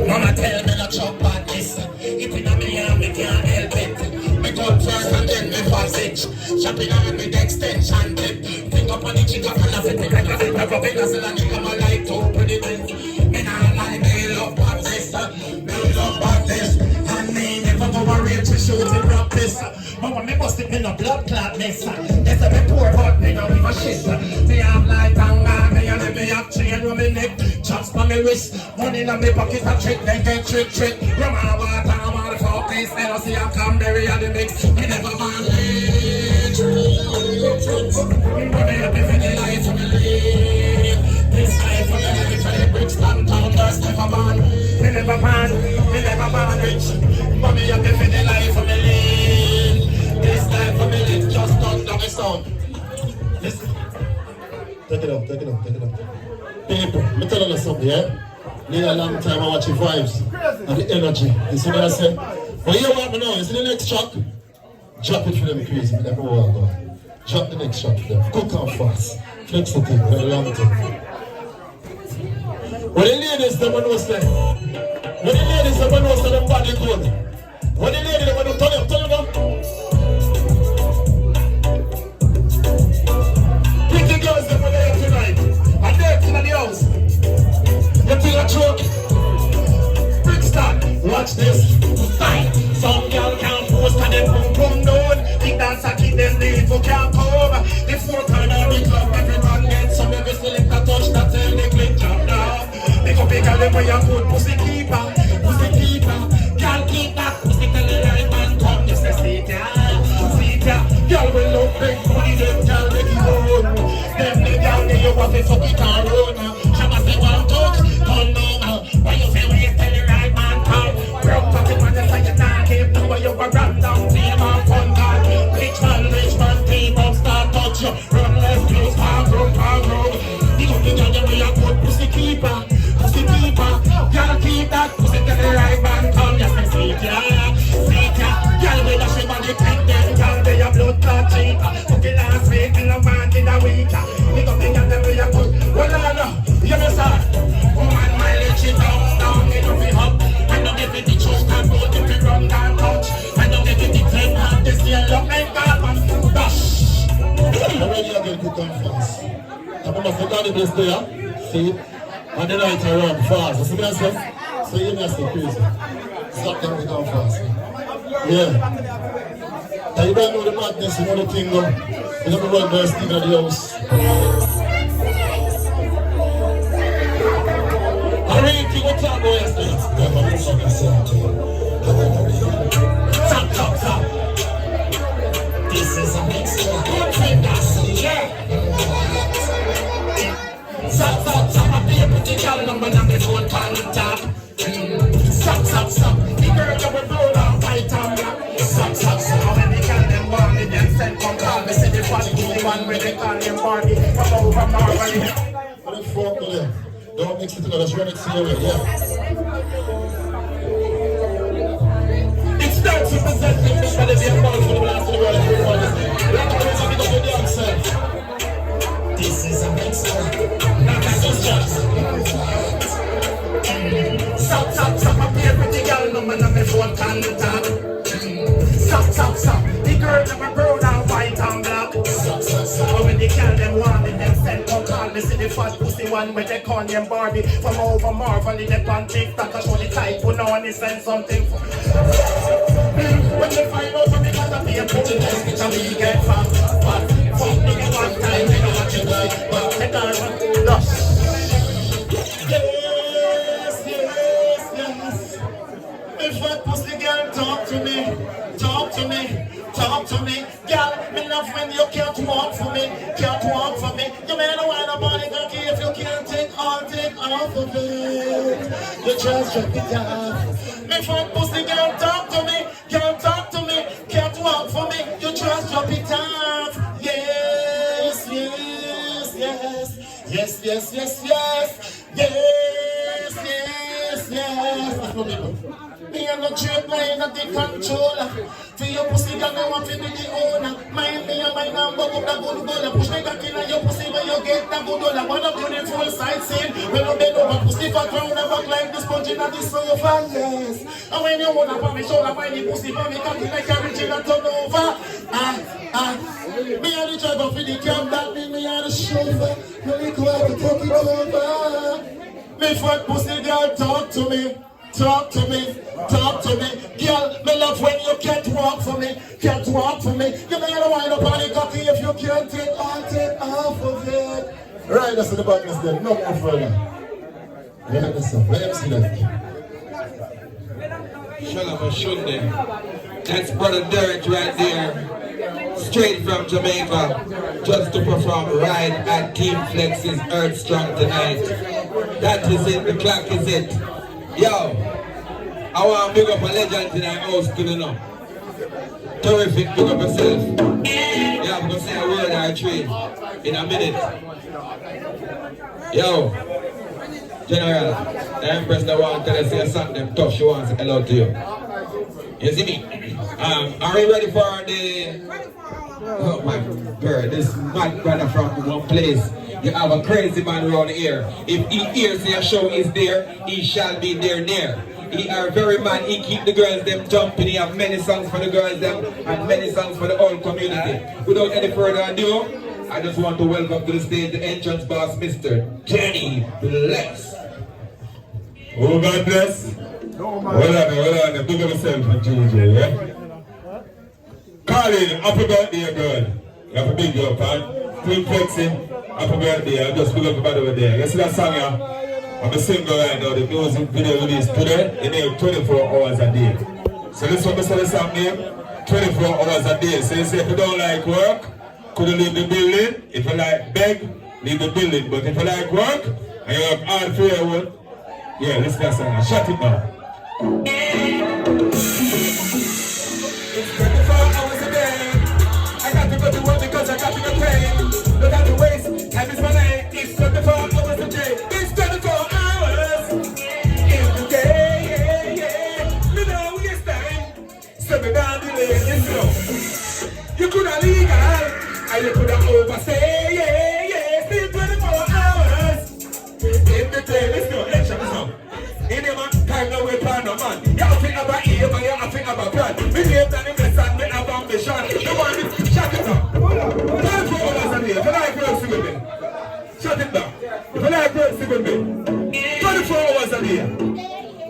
Mama tell me not chop bad this. If in a me and me can't help it. Me go first and then me pass it. Chopping on with extension clip. Finger up on the chicken and I fit it. I fit it. I rub it as a nigga come like two pretty things. Me not like me love bad this. Me love bad this. And me never go worry to shoot in practice. But when me bust it, me no blood clot miss. They say me poor but me no give a shit. Me have like anger, me and me have chain on me neck. Chops on me wrist, money in my pocket a trick, they get trick. Rum and water, I'm all for place. They don't see a Canberry and the mix. Me never manage. Money up for the life of me live. This life for the life of the Brixton town, there's never man. Me never man rich. Money up for the life of me live. This life for me live, just done down the sound. Listen. Take it up. People, let me tell you something, yeah? Need a long time I watch the vibes and the energy. You see what I say? But you want me now, you see the next track? Drop it for them crazy, but them know what I go. Drop the next track for them. Cook and fast. Flex the thing, very long time. When the ladies, them know say. When the ladies, them know say them body good. When the ladies, them know, turn it up. Pretty girls, them are there tonight. And they're in the house. You think a joke? Brixton, watch this. Fine. Some girl can't post and them boom down. Think that's a kid them the info can't come. The four corner of the club, every man gets some every select a touch that tell the click drop down. They go pick a them where you good pussy keeper. Can't keep that pussy till the right man come. This is it ya. Girl will look big booty, them girl make you run. Them the girl they you want to fuck it and run. Shabba say one touch, turn down. Why you say when you tell the right man come? Broke pocket man, just like you can't keep. Now why you go run down, team and fun guard. Rich man, team up, start touch you. Run left, close, palm road. The only girl they will a good pussy keeper. Girl keep that pussy till the right man come. Yes, I see ya. Girl with a shame on the pink, them girl they a blood clot cheap. Okay, last week in a month in a week. They got me and them we a good. Well, no, you know sir. Woman mileage it down, it don't be up. I don't give it the choice, can't go to the run down touch. I don't give it the claim, have this year look like that man. Dash. Already I get cook and fast. I'm gonna forget the best there. See? And the night I run fast. You see what I say? So you know say crazy. Stop them to come fast. Yeah. And you don't know the madness, you know the thing though. You never run there, Steve at the house. I really think what's up, boy, yesterday. Top. This is a mix of good thing, that's yeah. Stop, I play a pretty girl number on the phone pan top. Stop, the girl that will blow down white and black. Stop, when the girl them want me, them send come call me. Say the funny the one where they call him Paddy. From over Marley. What the fuck with them? Don't mix it together, just run it to your way, yeah. It's time to present the mission of the ball for the last of the world. Like I was going to do the answer. This is a mixer. Stop, I play pretty girl, no man on my phone can talk. Stop, the girl never brown and white and black. Stop, when the girl them want it, them send come call me. See the fat pussy one where they call him Barbie. From over Marvel, they on TikTok, I show the type, put on, he send something for When you find out what because of me, put the next picture me get fat. But fuck nigga one time, they don't want you to see. But they can't run. Lost. Yes, yes, yes. If that pussy girl talk to me, talk to me, talk to me. Girl, me love when you can't walk for me, can't walk for me. You may not want a body cocky if you can't take off of it. You just drop it off. Me fat pussy girl talk to me, can't talk to me, can't walk for me. You just drop it off. Yes, yes, yes. Yes, yes, yes, yes. Yes, yes, yes. That's what people. Me and no trade line at the controller. For your pussy girl, me want to be the owner. Mind me and mind and bug up the good dollar. Push me back in on your pussy when you get the good dollar. One of beautiful sight scene. When you bend over, pussy fat round and back like the sponge in the sofa. Yes. And when you want to put me shoulder, find the pussy for me cocky like a rich in a turnover. Me and the driver for the cab, that mean me and the chauffeur. Really go out to take it over. Me fat pussy girl, talk to me. Talk to me, talk to me. Girl, me love when you can't walk for me, can't walk for me. You may not wind up on the cocky if you can't take off of it. Right, that's the badness then, no more further. Let me see that. Shalom Shunde. That's Brother Derek right there. Straight from Jamaica. Just to perform right at Teamflexi's Earth Strong tonight. That is it, the clock is it. Yo, I want to big up a legend in our house to know. Terrific, big up yourself. Yeah, I'm going to say a word or three in a minute. Yo, General, the Empress that want to tell us say something tough, she wants to hello to you. You see me? Are we ready for the... Oh my God, this mad brother from one place. You have a crazy man around here. If he hears your show is there, he shall be there near. He are very man, he keep the girls them jumping. He have many songs for the girls them and many songs for the whole community. Without any further ado, I just want to welcome to the stage the entrance boss, Mr. Bless. Oh, God bless. Well on, big up yourself, Juju, yeah? Colin, happy birthday, girl. You have a big girl, man. Teamflexi, happy birthday. I just big up about over there. You see that song, yeah? I'm a single right now. The music video released today. It name 24 hours a day. So this one, the song name 24 hours a day. So you say if you don't like work, could you leave the building? If you like beg, leave the building. But if you like work, and you work hard for your work, yeah, listen to that song. Shut it down. It's 24 hours a day. I got to go to work because I got to get paid. Look at the waste, time is money. It's 24 hours a day. It's 24 hours in the day. Yeah. Me know it's time. So me down the lane, you know. You could have legal, and you could have overstay. Yeah. Still 24 hours in the day. Let's go, let's shut this up. In the man, time no way plan no man. You have to have a aim and you have to have a plan. Me name than the best and me have ambition. You want me, shut it down. 24 hours a day. If you like work, sit with me. Shut it down. If you like work, sit with me. 24 hours a day.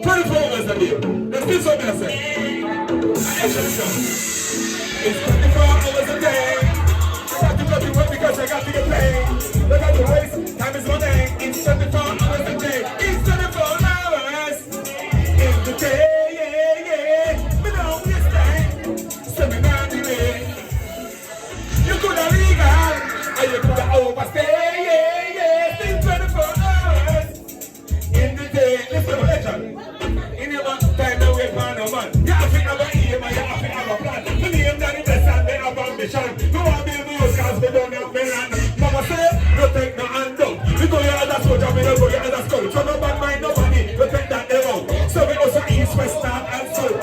24 hours a day. Let's do something I say. It's 24 hours a day. I got to go to work because I got to get paid. Look at the waste, time is money. It's 24 hours a day. It's 24 hours in the day. Yeah. Me know this time, so me not delay. You could have legal, and you could have overstay. Yeah. Still 24 hours in the day. Listen, legend. In your man, time no wait for no man. You have to have a aim and you have to have a plan. Me name that the best and they have ambition. No one build me cause they don't have me land. Mama say, no take no hand down. We go your other soldier, we don't go your other skull. So no bad mind, nobody, we take that them out. So we also east, west, north and south.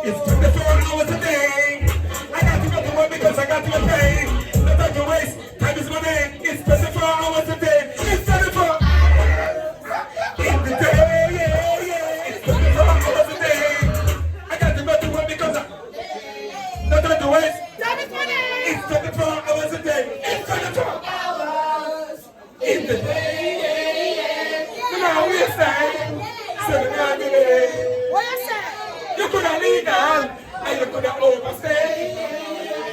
It's 24 hours a day. I got to go to work because I got to get paid. No time to waste, time is money. It's 24 hours a day. It's 24 in the day. Yeah. It's 24 hours a day. I got to go to work because I no time to waste. It's 24 hours a day. It's 24 hours in the day. Now we say, 7 hours a day. What you say? You could have legal, and you could have overstayed.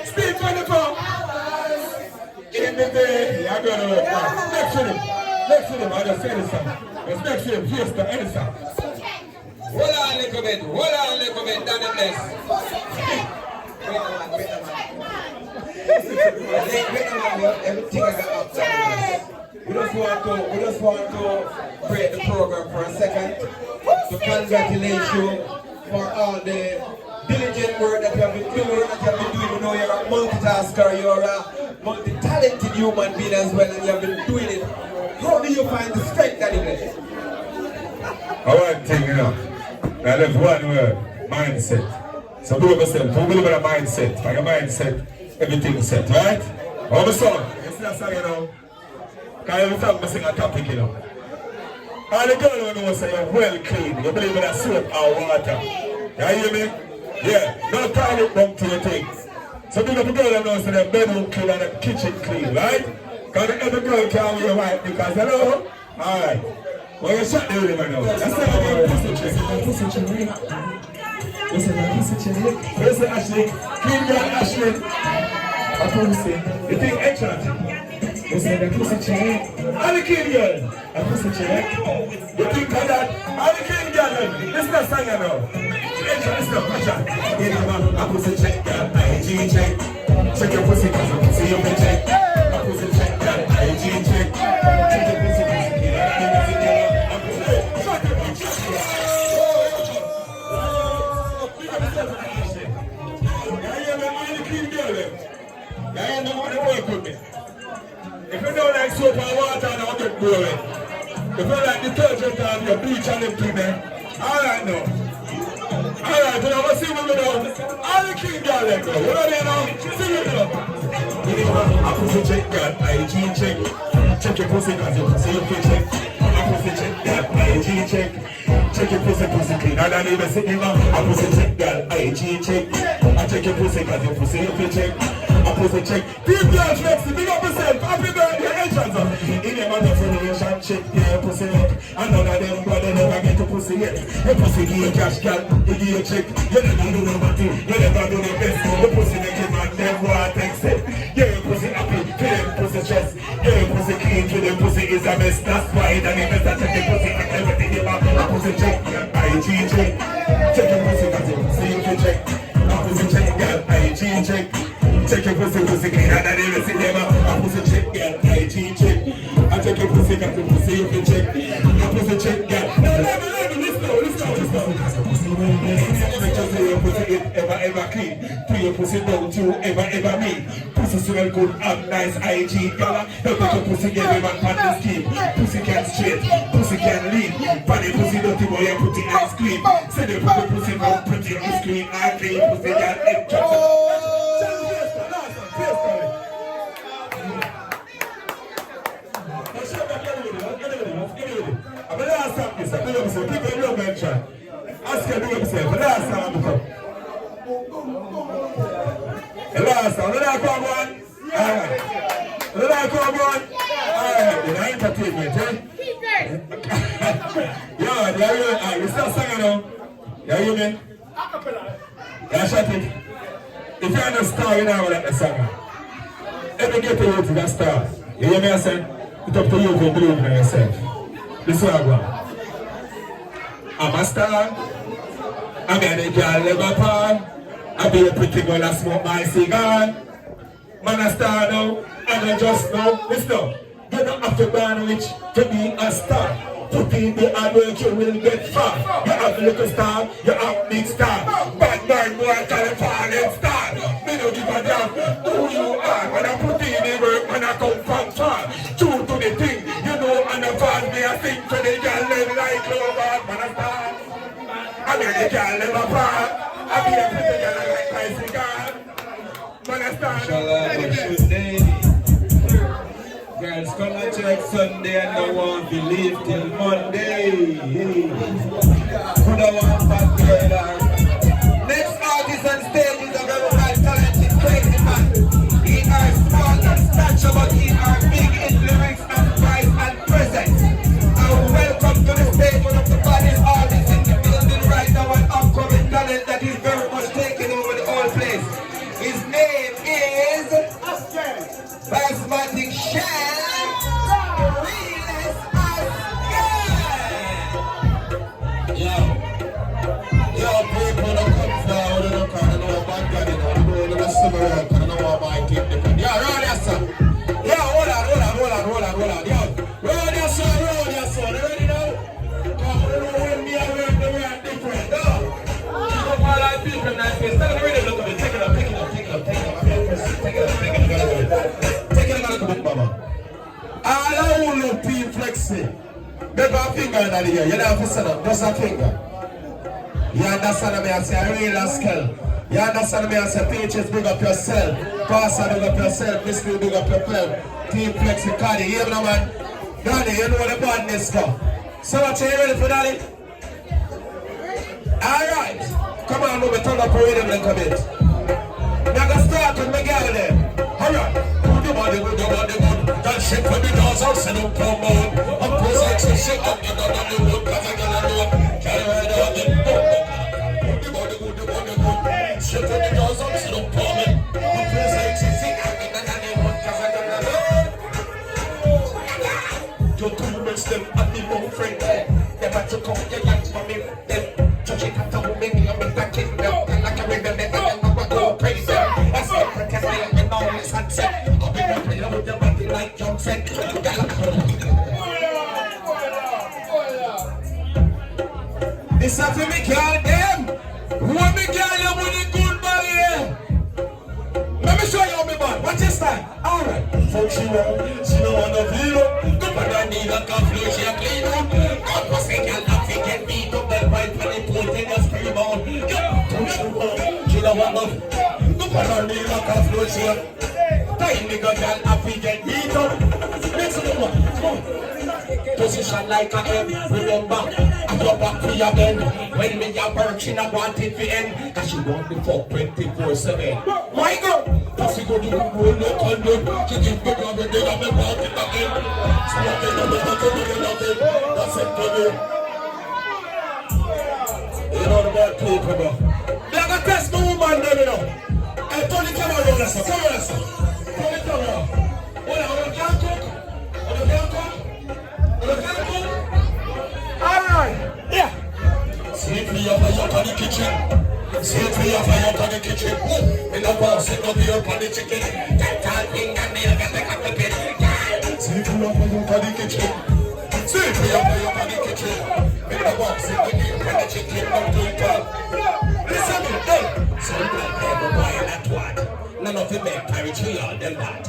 Speed 24 in the day. I'm gonna work out. Next to him. I just say this song. Let's next to him. Here's the end song. Hold on a little bit, down the place. Everything I got outside. We just want to break the program for a second to congratulate you for all the diligent work that you have been doing. You know you're a multitasker, you're a multi-talented human being as well, and you have been doing it. How do you find the strength that you get? One thing, you know. Now there's one word, mindset. So do yourself, don't believe in a mindset. By your mindset, everything's set, right? All the song, you see that song, you know? Because every time I sing a topic, you know. All the girls you know say you're well clean. You believe in a soap or water. You hear me? Yeah, don't tie it down to your things. So big up the girl you know say their bedroom clean and the kitchen clean, right? Because every girl can wear white because, you know? Alright. Well, you shut the room right now. That's not a pussy check. Pussy check. What's that? Pussy check. Where's the Ashley? Clean girl Ashley. A pussy. You think extra? What's that? Pussy check. All the clean girl. A pussy check. You think of that? All the clean girl. This is not song now. Extra, this is not pressure. A pussy check, girl. IG check. Check your pussy because a pussy you can check. A pussy check, girl. IG check. Check your pussy. If you don't like soap and water, don't get boring. If you like detergent and your bleach and everything there, alright now. Alright, you know what see what we do? All the king girl let go. What are they now? See what we do? A pussy check, girl, IG check. Check your pussy cause you pussy you can check. A pussy check, girl, IG check. Check your pussy clean. I don't even sit down. A pussy check, girl, IG check. I check your pussy cause you pussy you can check. A pussy check. Deep girls next to big up yourself. Happy birthday, entrance. In your mother generation, check your pussy up. And none of them brother never get a pussy yet. Your pussy give you cash, girl. You give you check. You never do no body. You never do the best. Your pussy naked man, them want accept. Yeah, your pussy happy. To them pussy stress. Yeah, your pussy clean. To them pussy is a mess. That's why it and it check your pussy and everything you have. A pussy check. IG check. Check your pussy cause you pussy you can check. A pussy check, girl. IG check. Check your pussy clean and then you see them. A pussy check, girl. IG check. I check your pussy cause you pussy you can check. A pussy check, girl. No, let's go. Make sure say your pussy is ever clean. To your pussy don't you ever mean. Pussy smell good and nice IG, girl. Help make your pussy get everyone on the scheme. Pussy can straight, pussy can lean. Funny pussy dirty boy and put the ice cream. Say they put the pussy more pretty on the screen. I clean pussy can entrance. I'm going to ask something, so people don't mention. Ask her to do himself, the last time I'm come. The last time, let her come on. Alright. Let her come on. Alright, then I entertainment, eh? Yeah, you still singing now. You hear me? Yeah, shut it. If you're not a star, you know like the singer. Every get to you to that star. You hear me, I said? It's up to you to believe in yourself. This is what I want. I'm a star. I'm a girl Liverpool. I be a pretty girl that smoke my cigar. Man a star now, and I just know. Listen, you don't have to burn rich to be a star. Put in the hard work, you will get far. You have a little star, you have big star. Bad man, boy, California star. Me don't give a damn who you are. When I put in the work, when I come from far. True to the thing, you know, and I fall me a thing to the girl, them like Clover. Man a star. I mean, the girl never part. I mean, the pretty girl like my cigar. Man a star. Girls come to church Sunday and no one believe till Monday. Could I want that girl? Next artist on stage is a very high talented crazy man. He are small and stature, but he are big in lyrics and price and presence. And welcome to the stage one of the baddest artists in the building right now, an upcoming talent that is very much taking over the who love Teamflexi? Make a finger in the ear. You don't have to set up, just a finger. You understand me? I say, I real skill. You understand me? I say, Peaches, big up yourself. Parstar, big up yourself. Mystery, big up yourself. Teamflexi, Paddy, you know, man. Daddy, you know what the badness go. So what you ready for Daddy? Alright. Come on, move it, turn up a rhythm like a bit. Now go start with my girl there. Alright. Good body, good. That shit for the doors out, send up come on. Of course, I say shit up, you don't know the wood, cause I gotta do it. Carry right out the book. Good body, good. Shit for the doors out, send up come on. Of course, I say shit up, you don't know the wood, cause I gotta do it. You two mix them at the wrong friend. Never took off your lights for me. Then touch it after me, I'm in that kid. Like a ribbon, then I'm not go crazy. That's it, because I am in all this sunset. I'll be playing with the body like Johnson. This is for me, girl, them. What me girl, you with the good body there. Let me show you how me bad. Watch this time. Alright. Fuck she want, she don't want no hero. But I need a conflict, she a clean up. God was a girl that she get beat up. That white for the pool, they just scream out. She don't want no. But I need a conflict, she a tiny nigga girl that she get beat up. Listen to one, come on. Position like a M, remember, I go back to your bend. When me a work, she not want it to end. Cause she want me fuck 24/7. My girl, cause she go do the roll, no condom. She give me love and then I me want it again. So nothing, nothing, that's it to me. You know the bad people, bro. They are gonna test my woman, them, you know. Hey, turn the camera around, listen, come on, listen. Turn the camera around. Hold on, you can't cook. Alright, yeah. See me up on the kitchen. See me up on the kitchen. In the box, it will be up on the chicken. That thing and me, I got the chicken. See me up on the kitchen. See me up on the kitchen. In the box, it will be up on the chicken. Listen to me, hey. So you like them, why not what? None of them make carry to you, them that.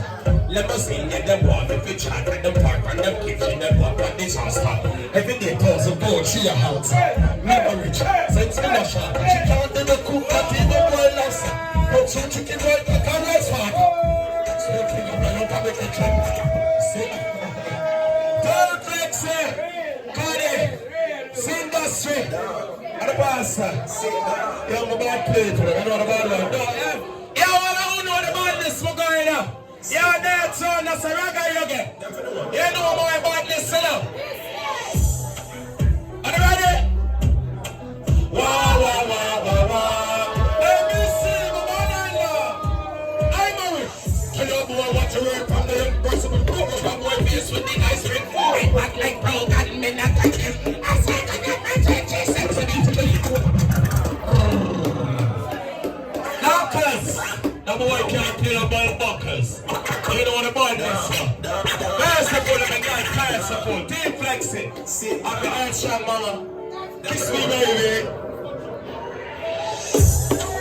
Let me see, yeah, them walk, if you chat, and them park, and them kitchen, them walk, and this house stop. Every day, calls a board, she a house. Never rich, so it's in a shop. She can't do the cook, not even boil us. But she chicken boil, cook and rice farm. So you clean up, and you have the kitchen. See? Teamflexi, Paddy, industry, and the Parstar. You have a bad play for them, you know the bad one. Yeah, all I know the badness we're going on. Yeah, that's all, that's a ragga you get. You know more about this, you know. Are you ready? Wow. Let me see, my mother-in-law. I'm married. Tell your boy what you heard from the impossible book. Your boy face with the nice ring. Right back like brown, and me not touch him. I say, can you my church sensitive to you? Knockers. The boy can't play about buckers. You know what the boy does? First of all, I'm a guy, first of all. Teamflexi. I'm the H0rny, mama. Kiss me, baby.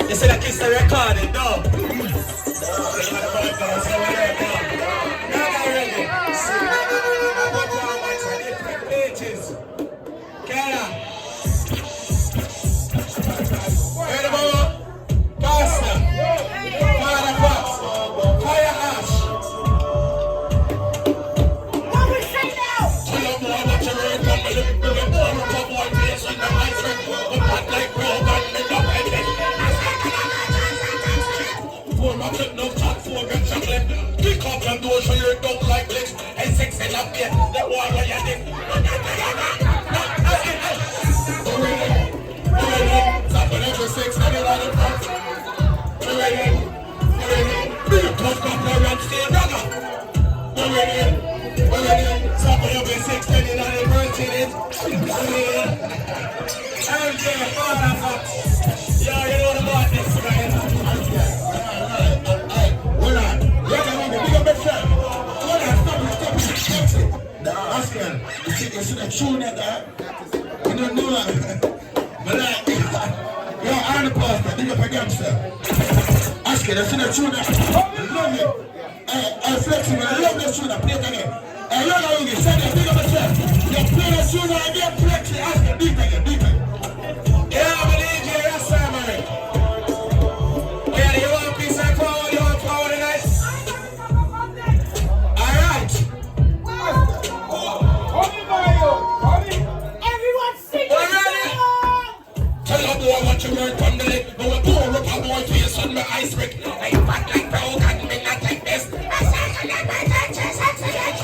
You see that kiss the recording, dog? Now I'm ready. What much are different pages? Kara. Ready, mama? Parstar. Pick up your door so you don't like this. And sex and up here, the war where you did. Stop on every 6 and you're on the front. We're ready. Big up and stay brother. We're ready. Stop on every 6 and you're on the front. Yeah, you know the about this, right? Oscar, you see the tune that you don't know that. But like, yo, I'm the Parstar, big up a gangster. Oscar, you see the tune that I love it. Hey, Flexi, man, I love this tune that play it again. Hey, you're not really saying big up yourself. You play the tune and you Flexi. Ask me deep again, deep again. Yeah, I'm a DJ, that's Samari. Yeah, you want peace and power, you want power tonight? Alright. Everyone sing We're ready. Tell a boy what you learn from the lake. No one pour up a boy to your son, my ice brick. I back like brown, and me not like this. I say, I my touches, I say it.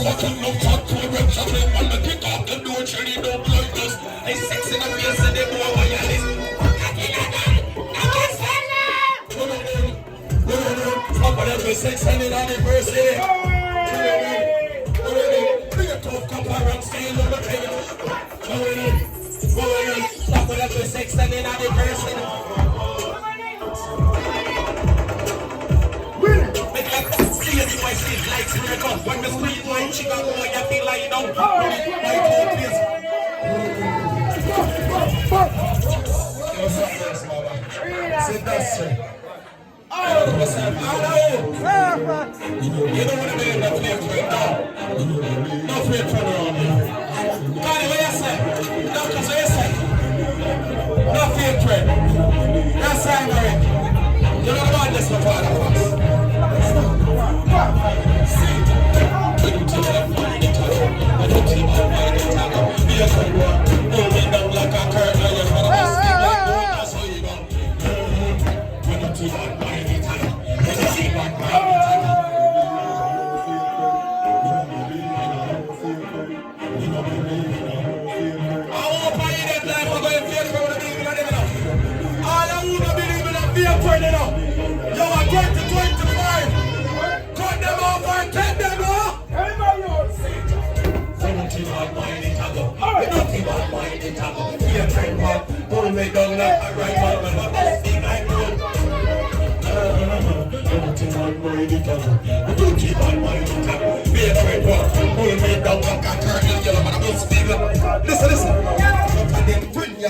What you love, talk to a rep, shut it, and the kick off the door, Cherry don't like this. I sex in the face of the boy, wireless. I can't stand it. Up on every sex and in anniversary. Bring a tough cup around, stay on the table. Stop with every sex and in anniversary. Make like see every boy see lights when I come. When the street light, she got boy, I feel like you know. Sit down, sir. You don't want to be in that flame train, no. No flame train around here. Paddy, what you say? No, because what you say? No flame train. That's H0rny. You don't want this, my father. Listen.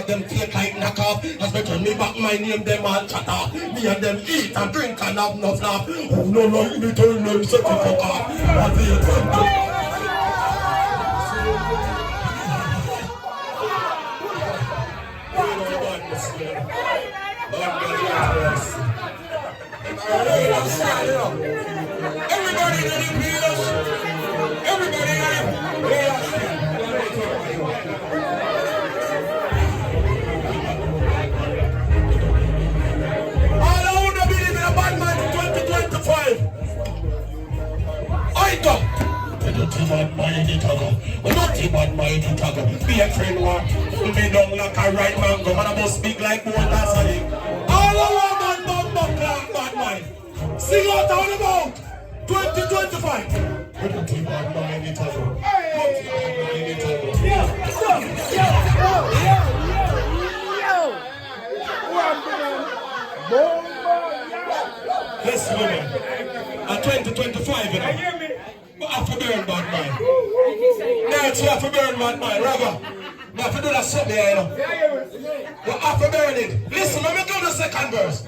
Them take like knock off. As they turn me back, my name them all chatter. Me and them eat and drink and have no laugh. Oh no, like me turn them set it fuck off. What do you think? Everybody ready, everybody ready. Be a train walk, be down like a right man, go man must speak like more that's a thing. All over bad mind. Sing out all about 2025. Dirty bad mind it a go. Listen, women, at 2025, you know. But I have to burn bad mind. Now you have to burn bad mind, Raga. I have to do that something here, you know. But I have to burn it. Listen, let me do the second verse.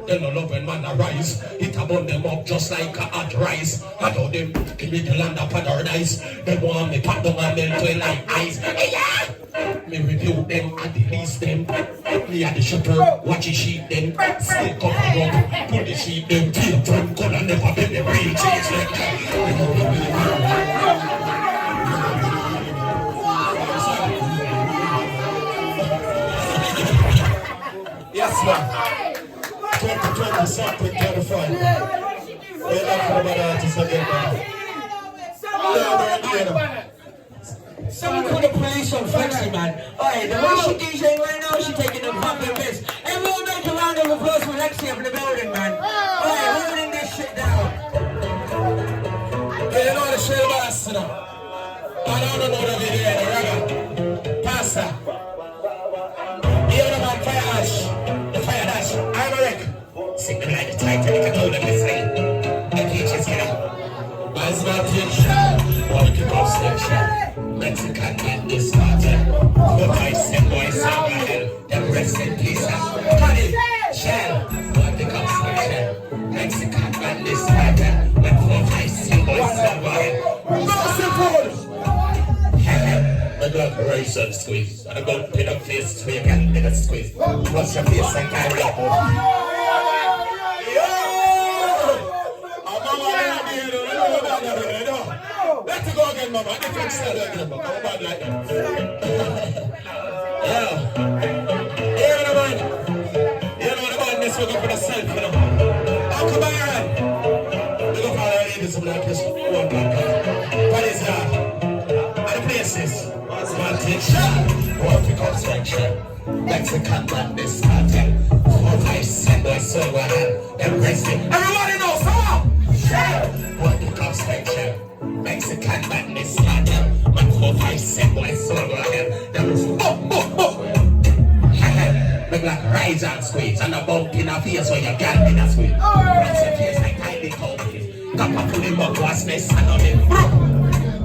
They no love when man arise. It about them up just like a hot rice. I told them, give me the land of paradise. They want me pack down and melt away like ice. Yeah! Me review them and release them. Me at the shepherd, watch the sheep them. Still cover up, pull the sheep them. Till from gonna never be the real cheese like yes, man. 2020 something 25. We're not for the artists again, man. Someone call the police on Flexi, man. Alright, the way she DJing right now, she taking the fucking piss. Everyone make a round of applause for Flexi up in the building, man. Alright, holding this shit down. You know the shit about us, you know. I don't know the video, the ragga. Parstar. You know about Fire Dash. The Fire Dash. I'm a wreck. Sing the like the Titanic, I told them to sing. The teachers, you know. Where's my teacher? Why you go upstairs? Mexican man, this starter. But I send boys out them rest in peace. Paddy, Shell, what the cops Shell. Mexican man, this starter. But I send boys out The blood rise and squeeze. And the blood pin up face so you can make a squeeze. Wash your face and carry up. Let's go again, mama. I can't stand again, mama. Come on, like that. Yeah. Yeah, the man. You know the man, this will go for the self, you know. Oh, come on. Look up all the ladies of that place. One black. What is that? And the places. One take shot. One pick up structure. Mexican man, this cartel. 4, 5, 7, boy, so what? Embracing. Everybody knows, come on. One pick up structure. Mexican madness, slaughter. Man, 4, 5, 7, boy, so ahead. Them make like rise and squeeze. And a bump in a face where you can't in a squeeze. Rise your face like tiny coffee. Come up to the mug, was nice and on him.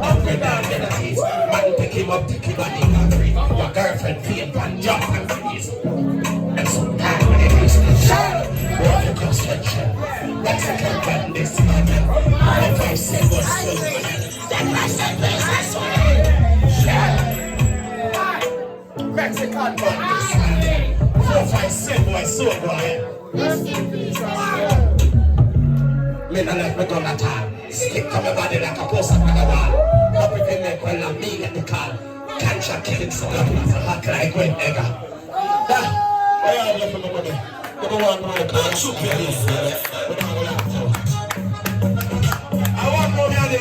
Up and down the teeth. Man, pick him up, take him on the battery. Your girlfriend feel and jump and freeze. And some time when it is walk the construction. Mexican madness, slaughter. 4, 5, 7, boy, so ahead. That rise and place, I swear. Mexican madness. 4, 5, 7, boy, so ahead. Me no let me gun at all. Stick to my body like a post up on the wall. Up if you make well and me get the call. Can't you killing so long as a hot like when nigga. I have left my money. Number one, more can't shoot me. I want more than the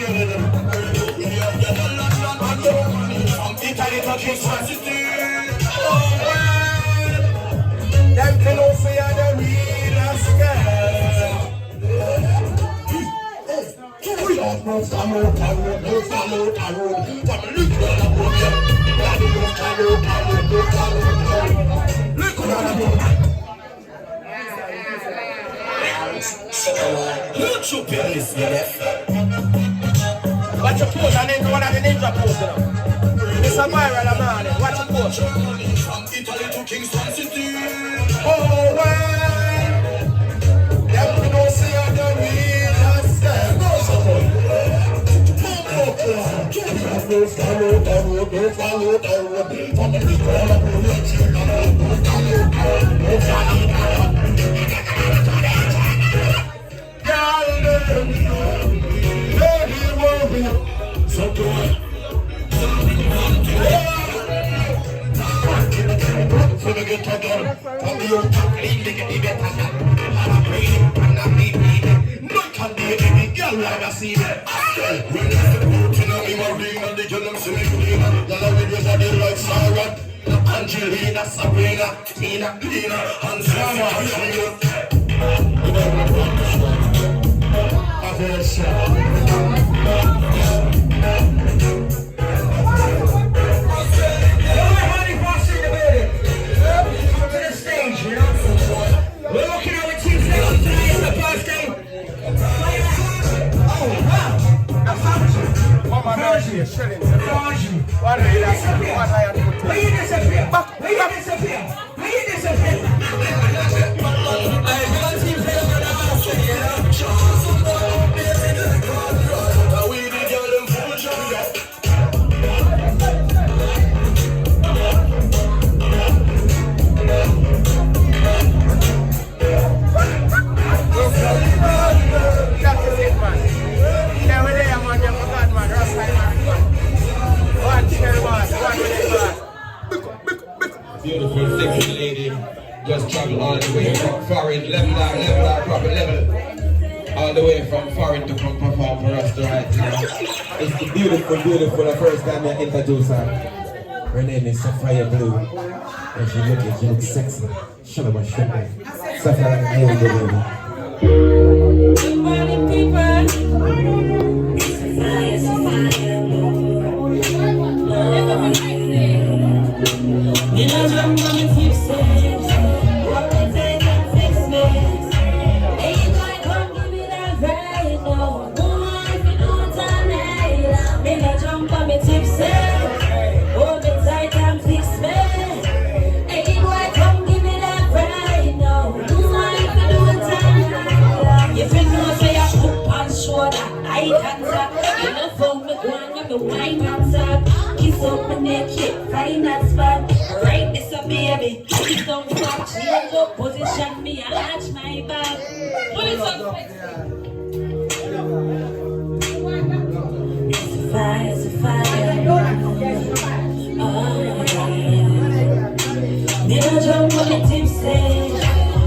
Italy to Kingston City. Oh, man. Them can all say I'm the realest girl. We all know follow. Watch your pose, I need one of the ninja pose. It's a viral man. Watch your pose. From Italy to Kingston City. Oh, well. Them we don't see how the realest girl. Go somewhere. Follow the road. From the corner of so good. So we get together. From the old clean, they get the better. I'm breathing, I'm not bleeding. No can be any girl like I see that. When I put in a ring and the girl I'm swimming. Y'all are videos of the like Sarah, Angelina, Sabrina, Tina, Lina, and Sama. You know what? Beautiful, sexy lady, just travel all the way from foreign, level, proper level, all the way from foreign to come perform for us tonight. It's beautiful, the first time I introduce her. Her name is Sapphire Blue, and she looks sexy. Shut up, Sapphire Blue. Good morning, people. You know, I'm gonna keep saying, what they take and fix me. Ain't like, come give me that right now. Woman, if you do it all night, make a jump on me tipsy. Hold me tight and fix me. Ain't like, come give me that right now. Woman, if you do it all night. If you know, say I hook and shoulder, I can make it. Find that spot. Right, this a baby. Please don't stop. Change up position. Me, I arch my back. Pull it up. It's a fire, it's a fire. Oh, yeah. Me no jump on the tip stage.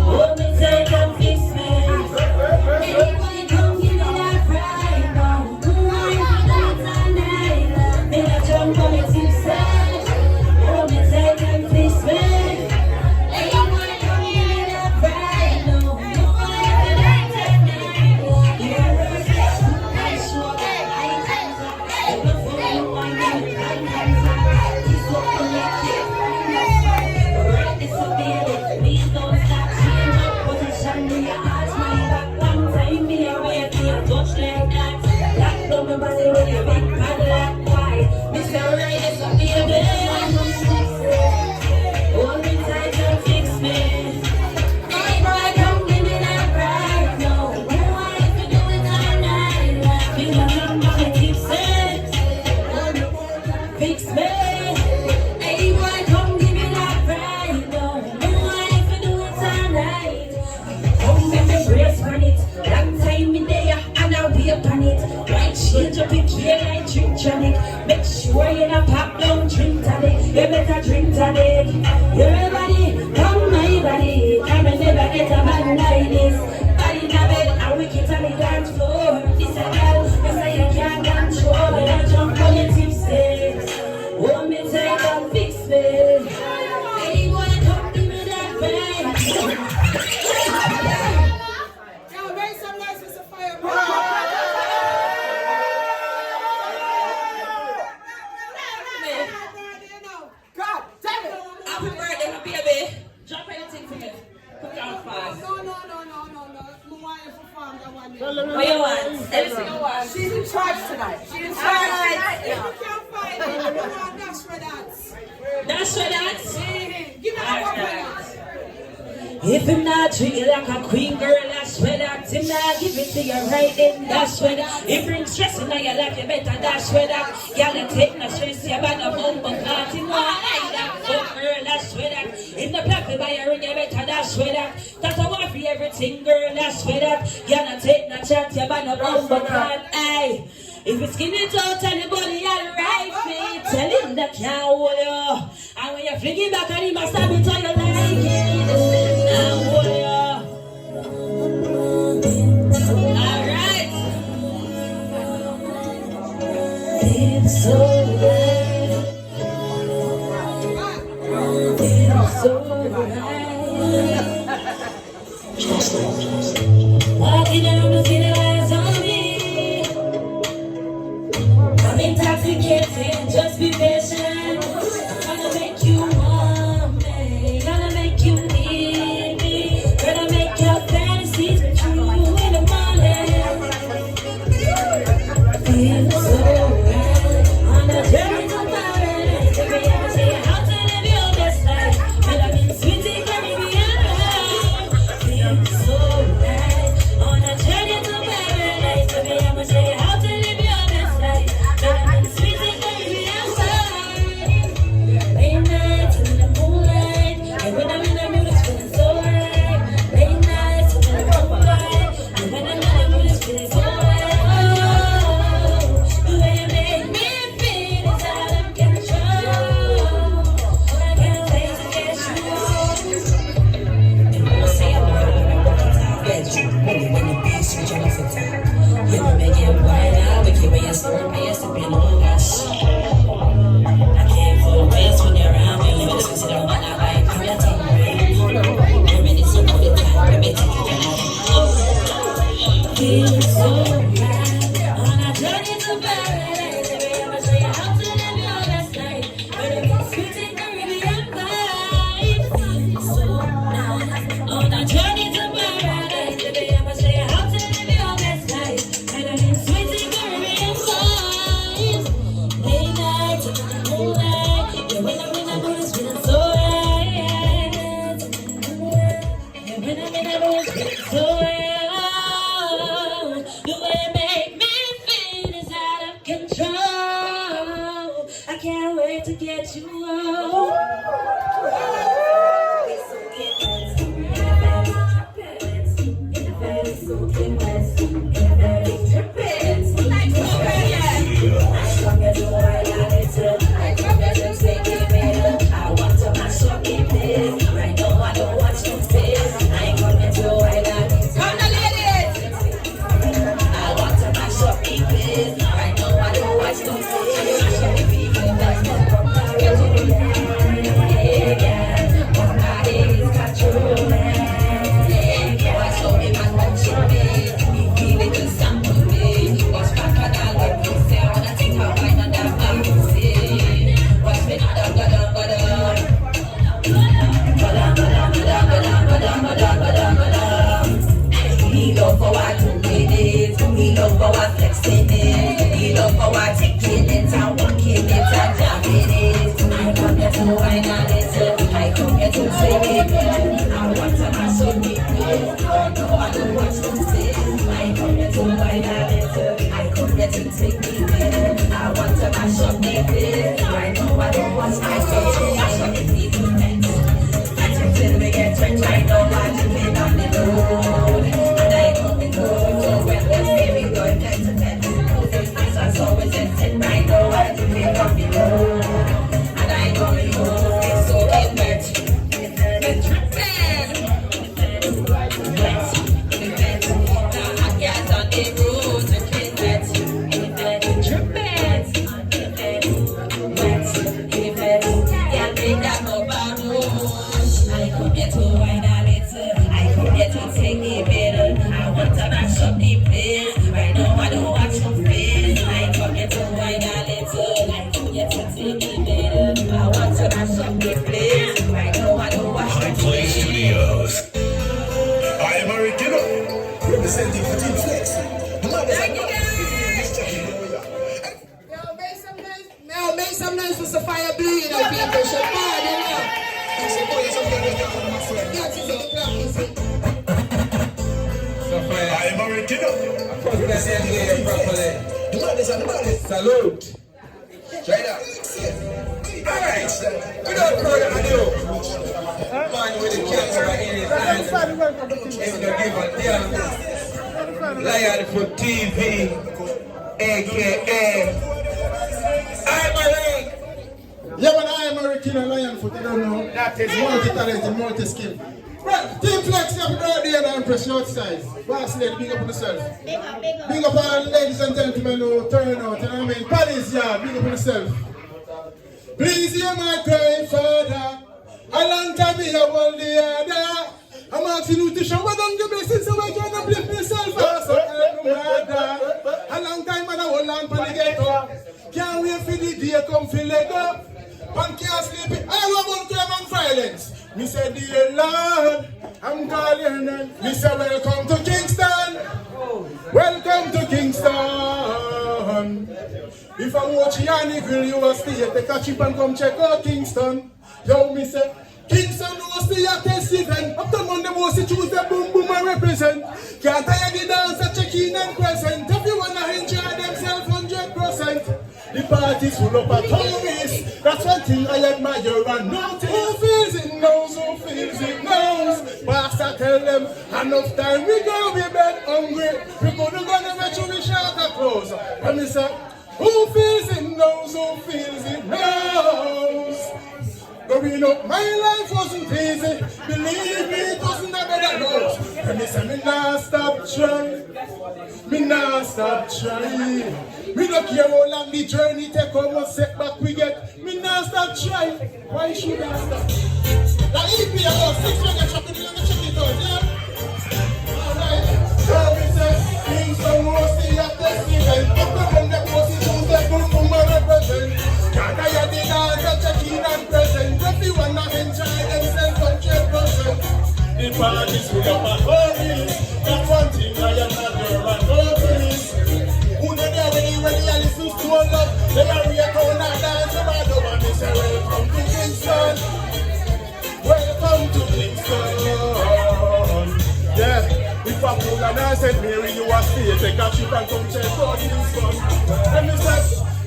Oh, me take and fix me. Anybody come give me that right now. Me no jump on the tip stage. Oh, me take and fix me. Anybody come give me that right now. Change up your gear like drink tonic. Make sure you don't pop down drink tonic. You better drink tonic. Everybody, come my body. I will never get a man like this. Body in a bed, I wicked on the dance floor. This a girl, you say you can't control. When I jump on your tipsy, want me take and fix me. Hey, you wanna come give me that vibe? Yo, make some noise with some fire. What you want? Everything you want. She's in charge tonight. She's in charge tonight. If you can't find it, you want dash for that. Dash for that? Give me that one for that. If him not treat you like a queen girl, dash for that. Him not give it to you right then, dash for that. If bring stress in your life, you better dash for that. Y'all take no stress, you better bump a cart. Him want like that, fuck girl, dash for that. If the black by your ring, you better dash for that. That's a war for everything, girl, dash for that. Y'all not take no chance, you better bump a cart. Aye. If you skin it out anybody, alright, me. Tell him that can't hold you. And when you fling it back and he must have it how you like it. Now hold you. Alright. It's so right. It's so right. Walking down the city lights on me. I'm intoxicated, just be patient. I'm gonna make you want me. I'm get you out. Representing for Teamflexi. Make some noise for Sapphire Blue, you know, people. So bad, you know. I am original. Salute. Straight up. Alright, without further ado, man with the camera in his hand is going to give a damn Lionfoot TV, aka I'm Yeah, but I am original Lionfoot, I don't know. That is multi-talented, multi-skill. Right, Teamflexi, happy birthday and Empress outside. Boss lady, big up on yourself. Big up all ladies and gentlemen who turn out, you know what I mean? Paddy's yard, big up on yourself. Please hear my cry, Father. A long time me have all the other. I'm asking you to show what I'm giving since I can't uplift myself. A long time man I hold on for the ghetto. Can't wait for the day come feel let go. Man can't sleep it. I want crime and violence. Me say, dear Lord, I'm calling them. Me say, welcome to Kingston. Welcome to Kingston. If I watch H0rny grill, you will stay at the catch up and come check out Kingston. Yo, me say, Kingston was the hottest event. After Monday, was the Tuesday, boom, boom, I represent. Can't tire the dance, check in and present. Everyone I enjoy themselves 100%. The party's full up at homies. That's one thing I admire and notice. Who feels it knows, who feels it knows. Parstar tell them, enough time we go, we bed hungry. We couldn't go to make sure we shout at close. And me say, who feels it knows, who feels it knows. Growing up, my life wasn't easy. Believe me, it wasn't a better knows. And me say, me nah stop trying. Me nah stop trying. Me don't care how long the journey take, how much setback we get. Me nah stop trying. Why should I stop? Now if me about 6 minutes shopping, let me check it out, yeah? Alright. So we say, Kingston was the hottest event. Up the one that was the Tuesday, boom, boom, I represent. Can't tire the dance, check in and present. Everyone I enjoy themselves 100%. The party's full of my homies. That's one thing I am not there and nobody's. Who know they already ready and listen to all love. They are real going and dance about the one. They say welcome to Kingston. Welcome to Kingston. Yeah, if I pull and I said Mary you are stay, take a ship and come check out Kingston. Let me say,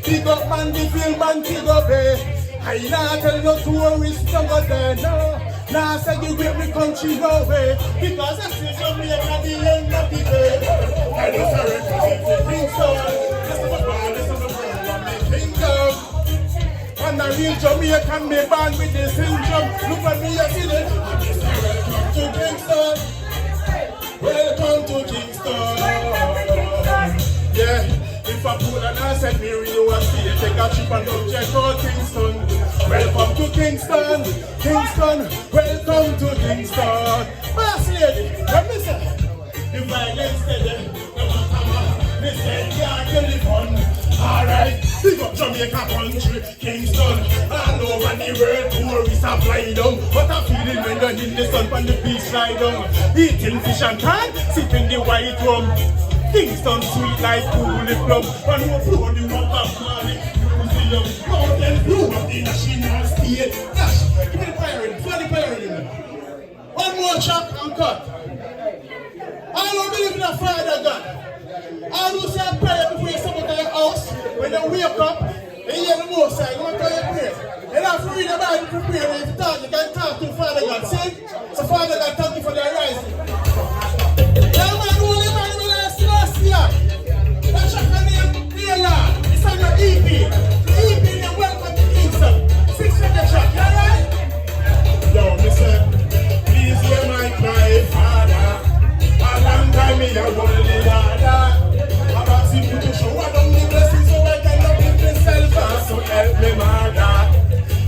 big up man, the film man, big up eh. I not tell no tourists to go there, no. Now segregate me country away because I see Jamaica at the end of the day. I just represent the Kingston. This is my band, this is the world of my kingdom. And I real Jamaican, me born with the syndrome. Look at me, I see it. Welcome to Kingston. Welcome to Kingston. Yeah. If I pull and I said me real was here, take a trip and go check out Kingston. Welcome to Kingston, Kingston, welcome to Kingston. Boss lady, let me say, the violence steady, me say can't kill the fun. Alright, big up Jamaica country, Kingston. All over the world, tourists are flying down. What a feeling when you're in the sun on the beach lie down. Eating fish and tan, sipping the white rum. Kingston sweet like tulip plum. One who flow the water planet museum. Mountain blue of the national state. Dash, give me the pirate, throw the pirate in there. One more chop and cut. I don't believe in a Father God. I don't say a prayer before you step out of your house. When you wake up, you hear the most side, you want to tell your prayer. You don't have to read the Bible to pray. If you talk, you can talk to Father God. See? So Father God, thank you for the rising. That's your name, Leon. It's on your EP. The EP name, welcome to Kingston. 600 track, you alright? Yo, listen, please hear my cry, Father. A long time me a only ladder. I'm asking you to show I don't need blessings so I can love in myself. So help me, mother.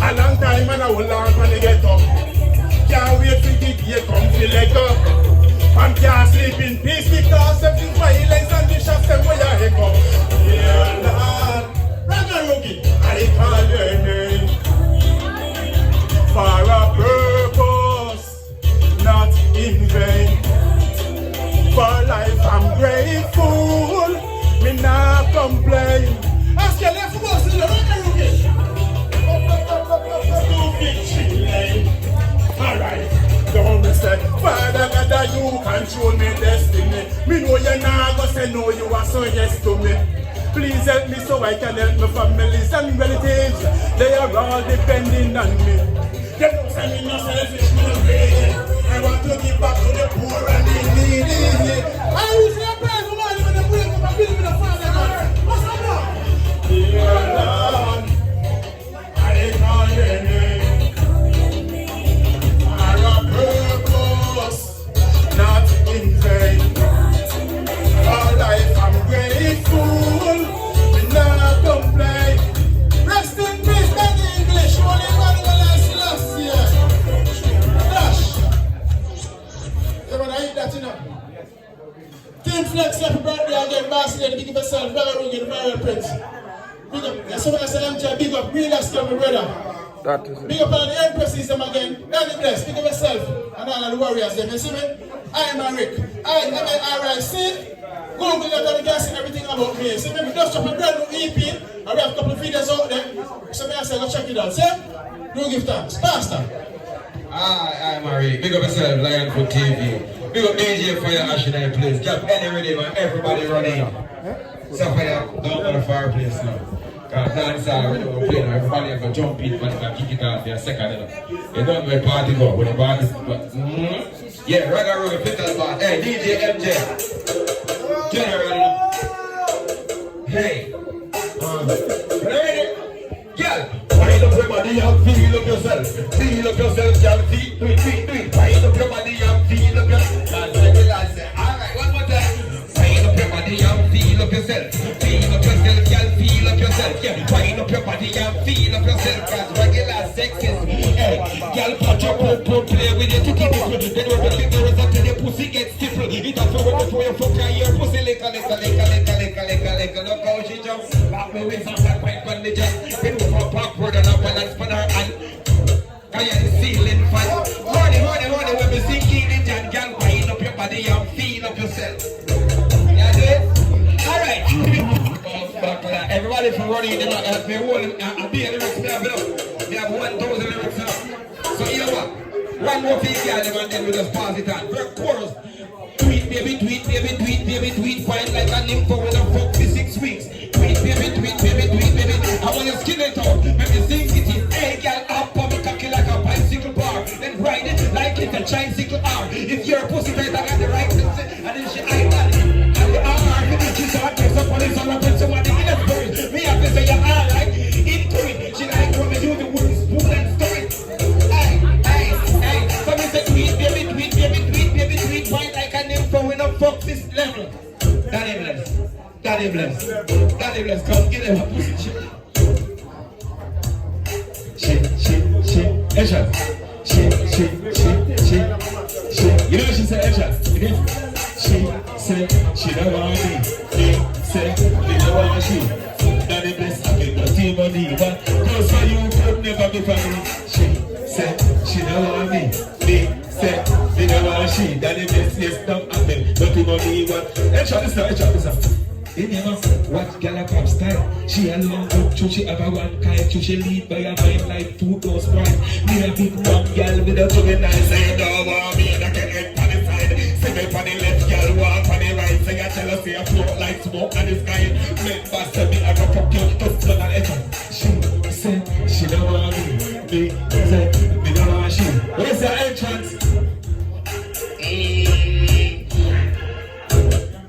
A long time and I will learn when I get up. Can't wait to get here, come feel like up. And can't sleep in peace because of the violence and the shots them where you echo. Yeah, Lord, Ragarugi, I call your name for a purpose, not in vain. For life I'm grateful, me not complain. Ask your left boss in the Ragarugi. Stupid lane. Alright. Don't mistake, Father God, that you control me destiny. Me know you're not gonna say no, you are so yes to me. Please help me so I can help my families and relatives. They are all depending on me. They don't say me no selfish, no greedy. I want to give back to the poor and the needy. I will say a prayer for money when I wake up and believe in the Father God. What's up now? Dear Lord, I call your name. Not in vain. For life I'm grateful. Me not complain. Rest in peace, Paddy English. Only one last year. Dash. You wanna eat that, you know? Teamflexi, happy birthday again. Boss lady, big up yourself. Ragarugi, the Royal Prince. Big up. That's what I said, MJ. Big up. Real as my brother. That is it. Big up all the empresses them again. Danny Bless, big up yourself. And all of the warriors them. You see me? I am a Rick. I am a RIC. Google that and you can see everything about me. See me? We just drop a brand new EP. And we have a couple of videos out there. So I say go check it out. See? Do give thanks. Parstar. I am a Rick. Big up yourself, Lionfoot TV. Big up DJ for your H0rny, please. Get any ready, man. Everybody running. So for you, don't go to fireplace now. Because dance already we're playing, everybody have to jump in and kick it off for a second. You don't know where party go, when the party yeah, Ragarugi, Fiddle Bar. Hey, DJ MJ. General. Hey. Ready? Girl, wind up your body and feel up yourself. Feel up yourself, girl. Do it. Wind up your body and feel up yourself. Alright, one more time. Wind up your body and feel up yourself. Feel up yourself, girl. Feel up yourself. Yeah, wind up your body and feel up yourself. Cause regular sex is hey, girl, put your pump, play with your titty nipple. Then when the fingers up to the pussy gets stifled. It has to work before you fuck your pussy. Lick. Look how she jumps. Back me with some black pipe on the jet. Been over backward and up balance for her hand. I am the ceiling fan. Honey, when we sing in the jam, girl, wind up your body and feel up yourself. You do it? Alright. Everybody from running, they're not help me hold. I'll be in the lyrics, we have 1,000 lyrics now. So you know what? One more thing, girl, and then we just pass it on. We're chorus. Tweet, baby. Fine like a nympho when I fuck for 6 weeks. Tweet, baby. I want to skin it out. Let me sing it in 8. tricycle R. If you're a pussy tight, I got the right to say. And then she I got it. And the R. She saw a text up on his on up with somebody in the bird. Me have to say you're alright. Into it. She like when we do the wooden spoon and stir it. Hey. So me say tweet, baby, point like a nympho when I fuck this level. Daddy bless. Come get him a pussy shit. Shit. Esha. Shit. You know what she said, Esha? She said she don't want me. He said he don't want she. Daddy bless, I get no team money. But cause for you could never be for me. She said she don't want me. He said he don't want she. Daddy bless, yes, don't have them. Nothing money, but Esha, listen. You never watch gal a pop style. She alone up to she have a one kind. To she lead by a mind like 2 doors bright. Me a big one gal with a juvenile. Say don't want me and I can head on the side. Say me on the left gal walk on the right. Say I tell her say I float like smoke on the sky. Make faster me I go fuck you to flood and echo. She said she don't want me. Me said me don't want she. Where's the entrance?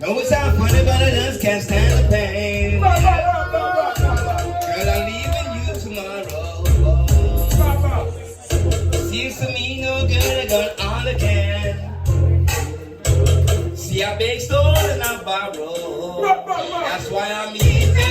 No, it's not funny, but I just can't stand the pain. Girl, I'm leaving you tomorrow. Seems to me no good, I got all I can. See, I beg store and I borrow. That's why I'm easy.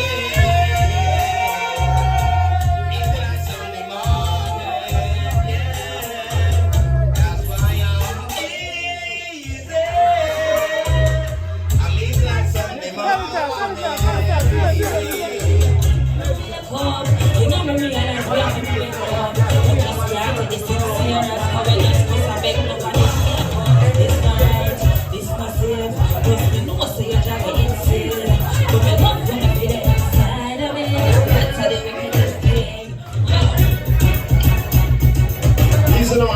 You know me realize we have to play for love. Just yeah, with this thing serious. How when you supposed to beg no for this night, this massive. But me know say you drive me insane. But me love when I feel it inside of me. That's how they make me this thing. Listen on.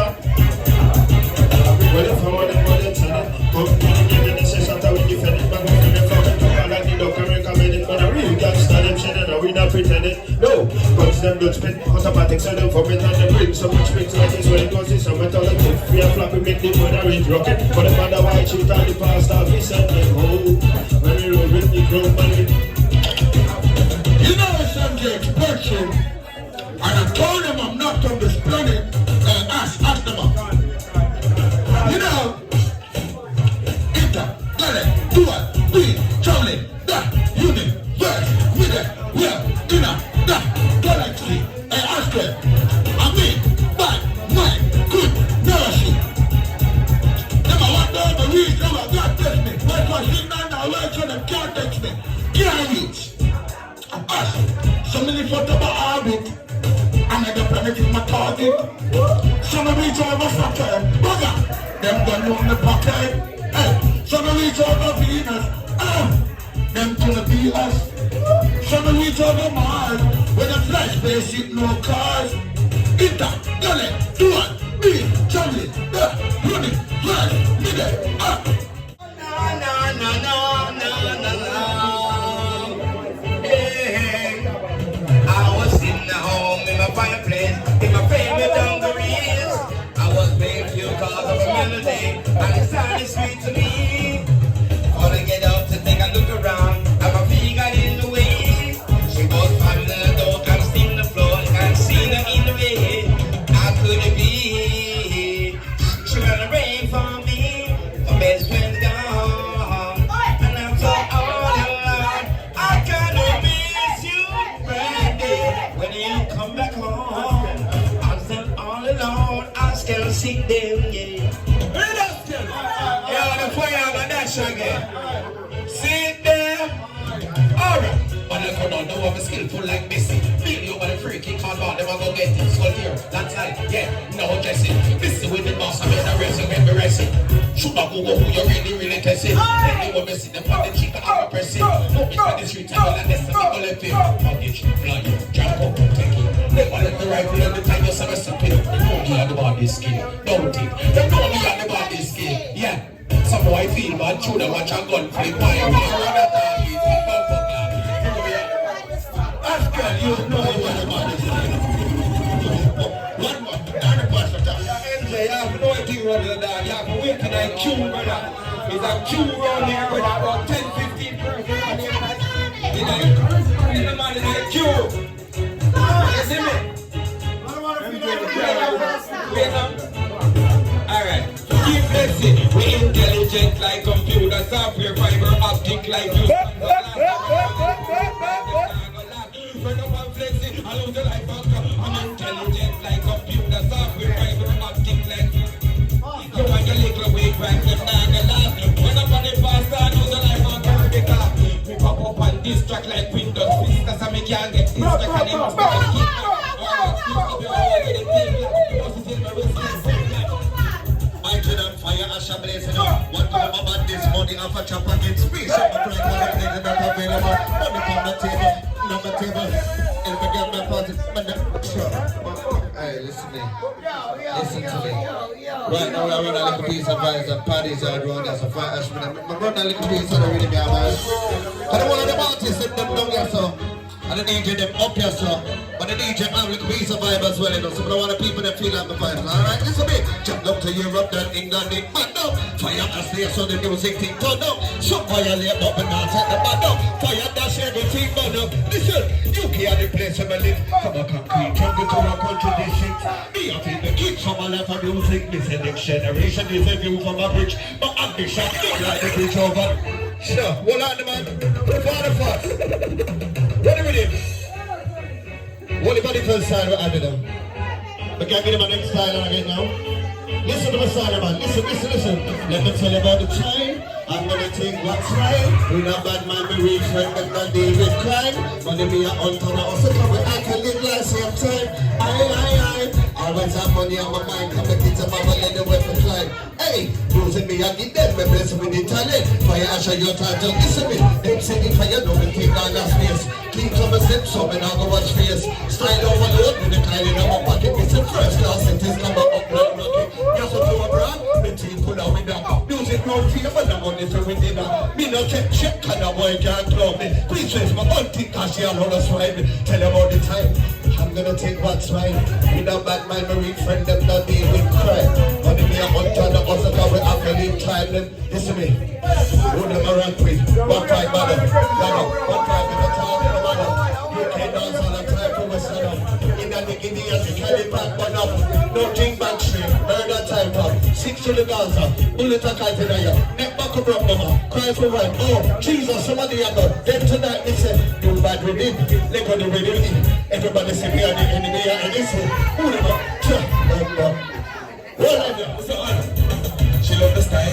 When you come on the body, come in the session that we defend it, but we can come and talk about the doctor recommended. But I really can't stand them shit and we not pretending. No, but them don't spend automatic, so them for it and they bring so much spit like this when it goes in some metal and tip. Free and floppy make the mother range rocket. But the mother white sheet and the Parstar, we send them home. When we roll with the ground money. You know it's Sunday expression, and I told him I'm not from this planet. Ask them up. You know, do it, we, traveling, that, unit, verse, with it, yeah, inner, that, galaxy, ask them, I mean, bad, mind, good, nourishing. Never want to the reach, never God touch me, wait for signal now, wait so them can't touch me, can't reach. Us, so many photos about orbit, and I got planet in my target. So many reach over Saturn, bugger, them gun on the pocket. So we reach over Venus, them gonna be us. So we reach over Mars, with a flash spaceship, no cars. Inter, gully, do it, be, traveling, running, flash, middle, up. No. Hey, I was sitting at home in my fireplace, in my favorite dungarees. I was playing few cards of a melody, and it sounded sweet to me. Wanna get up to take a look around, and my feet got in the way. She goes from the door, can't steam the floor, can't see her in the way. How could it be? She ran away from me, my best friend's gone, and I'm so all alone. I kinda miss you, Brandy. When you come back home, I'm still all alone. I still see them, yeah. Yeah, the fire on that again. Sit there. Alright. But if you don't know I'm skillful like Missy, feel you by the free kick on board, never go get it. So here, that's like, yeah, no dressing. Missy with the boss, I made a rest, get me resting. Shoot up who you really testing. Then you will miss it, the body cheek, I'm pressing. Don't be for the street, tell me that that's the people left here. I'll get you, fly you, jump up, take it. Never let the rifle on the time, you're some recipe. They know me on the body skin, don't it? They know me on the body skin, yeah. Some boy feel bad, through the watch a gun flip. Why you run a target? Ask girl, you know what the body skin. One more, down the Parstar. you have no idea what the dog. You have to wait till I queue, brother. There's a queue around here, brother. About 10-15 persons around here. In the man in the queue. You see me? Alright. Teamflexi, we intelligent like computer software, fiber optic like you. I'm intelligent like computer software, fiber optic like you. You want your little weight back, them not gonna last. When I'm on the Parstar, use a life on Caribbean. We pop up on this track like Windows, because I make you get this track and then I'm going to keep fire Asha blazing up. One time about this money off a chop against me. So my friend wanna play the not available. Money on the table, on the table. And we get my party. Hey, listen to me. Listen to me. Right now I run a little piece of advice and Paddy's H0rny as a fight Ashman. I run a little piece of the rhythm here, man. I don't want the artists them down here, so. And the DJ them up here, so. But the DJ have a little piece of vibe as well, you know. So I don't want the people that feel like the vibe. Alright, listen to me. Jump up to Europe, then England, they man down. Fire and stay so the music thing turn up. Some violate up and dance at the band up. Fire dash everything burn up. Listen, UK are the place where I live. Come on, concrete, jungle to a contradiction. Me I feel the kids from a life of music. This is next generation, this is a view from a bridge. But ambition, like the bridge over. Sure, hold on the man. Father fast. Ready with him? What about the first side of Adam? We can't get him a next style again now. Listen to my style, man. Listen. Let me tell you about the time. I'm gonna take what's right. We not bad man, we reach friend, but not deal with crime. Money me a hunt on a hustle, come with I can live like same time. Aye. Always have money on my mind. Come the kids and mama let the way for climb. Hey, losing me, I give them my blessing with the talent. Fire Asha, your time, don't listen me. Them say if I know me, keep down that space. Keep on the steps up and I'll go watch face. Style overload with the kind in my pocket. It's a first class, it is number up, rocket. Just up to a brand, the team pull out with that. Music no fear, but I'm on it to win it. Me no check, and a boy can't club me. Please raise my auntie, cause she alone us swipe. Tell them all the time, I'm gonna take what's right. We not bad mind, my real friend, them not deal with crime. Money me a hunt on the hustle, cause we have to leave time them. Listen me, who them around with? One time, mother, one time, in the town, in the mother. You can't dance all the time for West London. In the beginning, you carry back one up. No king back street, murder time pop. 6 to the Gaza, bullet a kite in the air. Neck back up, mama, cry for right. Oh, Jesus, somebody I got. Then tonight, they say, do bad with it. They got the radio in. Everybody say, we are the enemy, and they say, who the fuck? She love the style,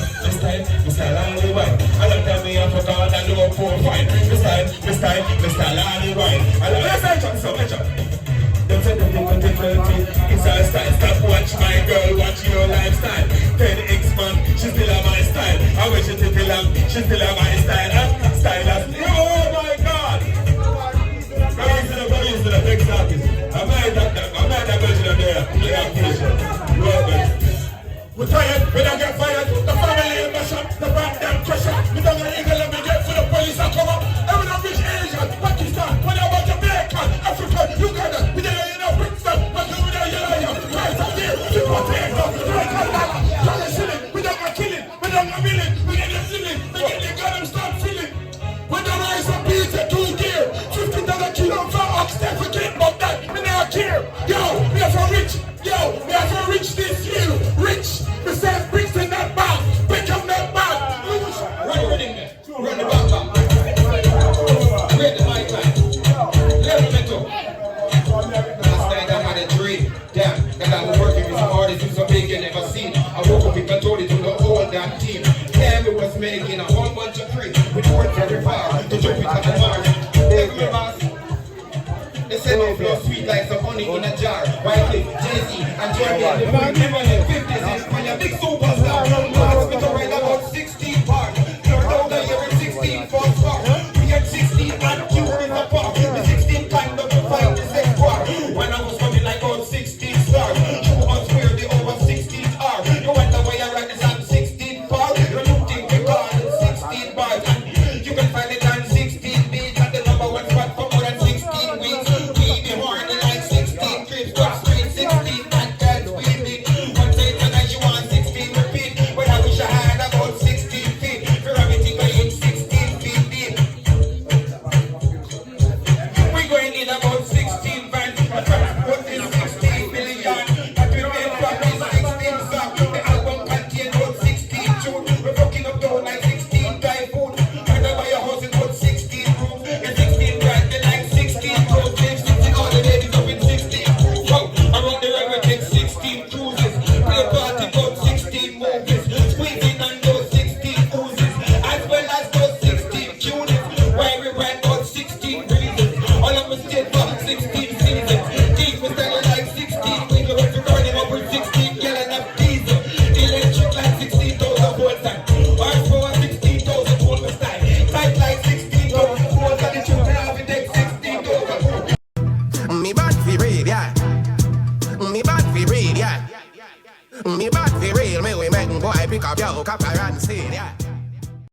all the wine. I love that me and for God and no poor fine. The style, all the wine. I love the style, don't say the difficulty. It's our style, stop watch my girl, watch your lifestyle. 10x man, she still have my style. I wish she still have my style. Style, oh my God. Go use the next artist. I might that version of there. We're tired, we don't get fired. The family in the shop, the back them pressure. We don't get eagle and we get for the police and come up. Everyone rich Asian, Pakistan, what about Jamaican, Africa, Uganda, we don't know Brixton, but we don't know Christ up there, we don't we don't get killing, we don't get milling, we get them stealing, we get the gun and start feeling. When the rise of beats at 2 gear, $50 kilo for oxtail, we can't bump that, we never care. Yo, we are for rich, we are for rich this year, rich. We say Brixton not bad, Beckham not bad. Right in there, run the back. Wait the mic line. Let me go. Last night I had a dream. Damn, that I was working with some artists who's so big you never seen. I woke up and told it to the whole damn team. Damn, it was making a whole bunch of free. We worked very far to jump it on the bar. Take me boss. They said no flow sweet like some honey in a jar. White Jay-Z and Jordan.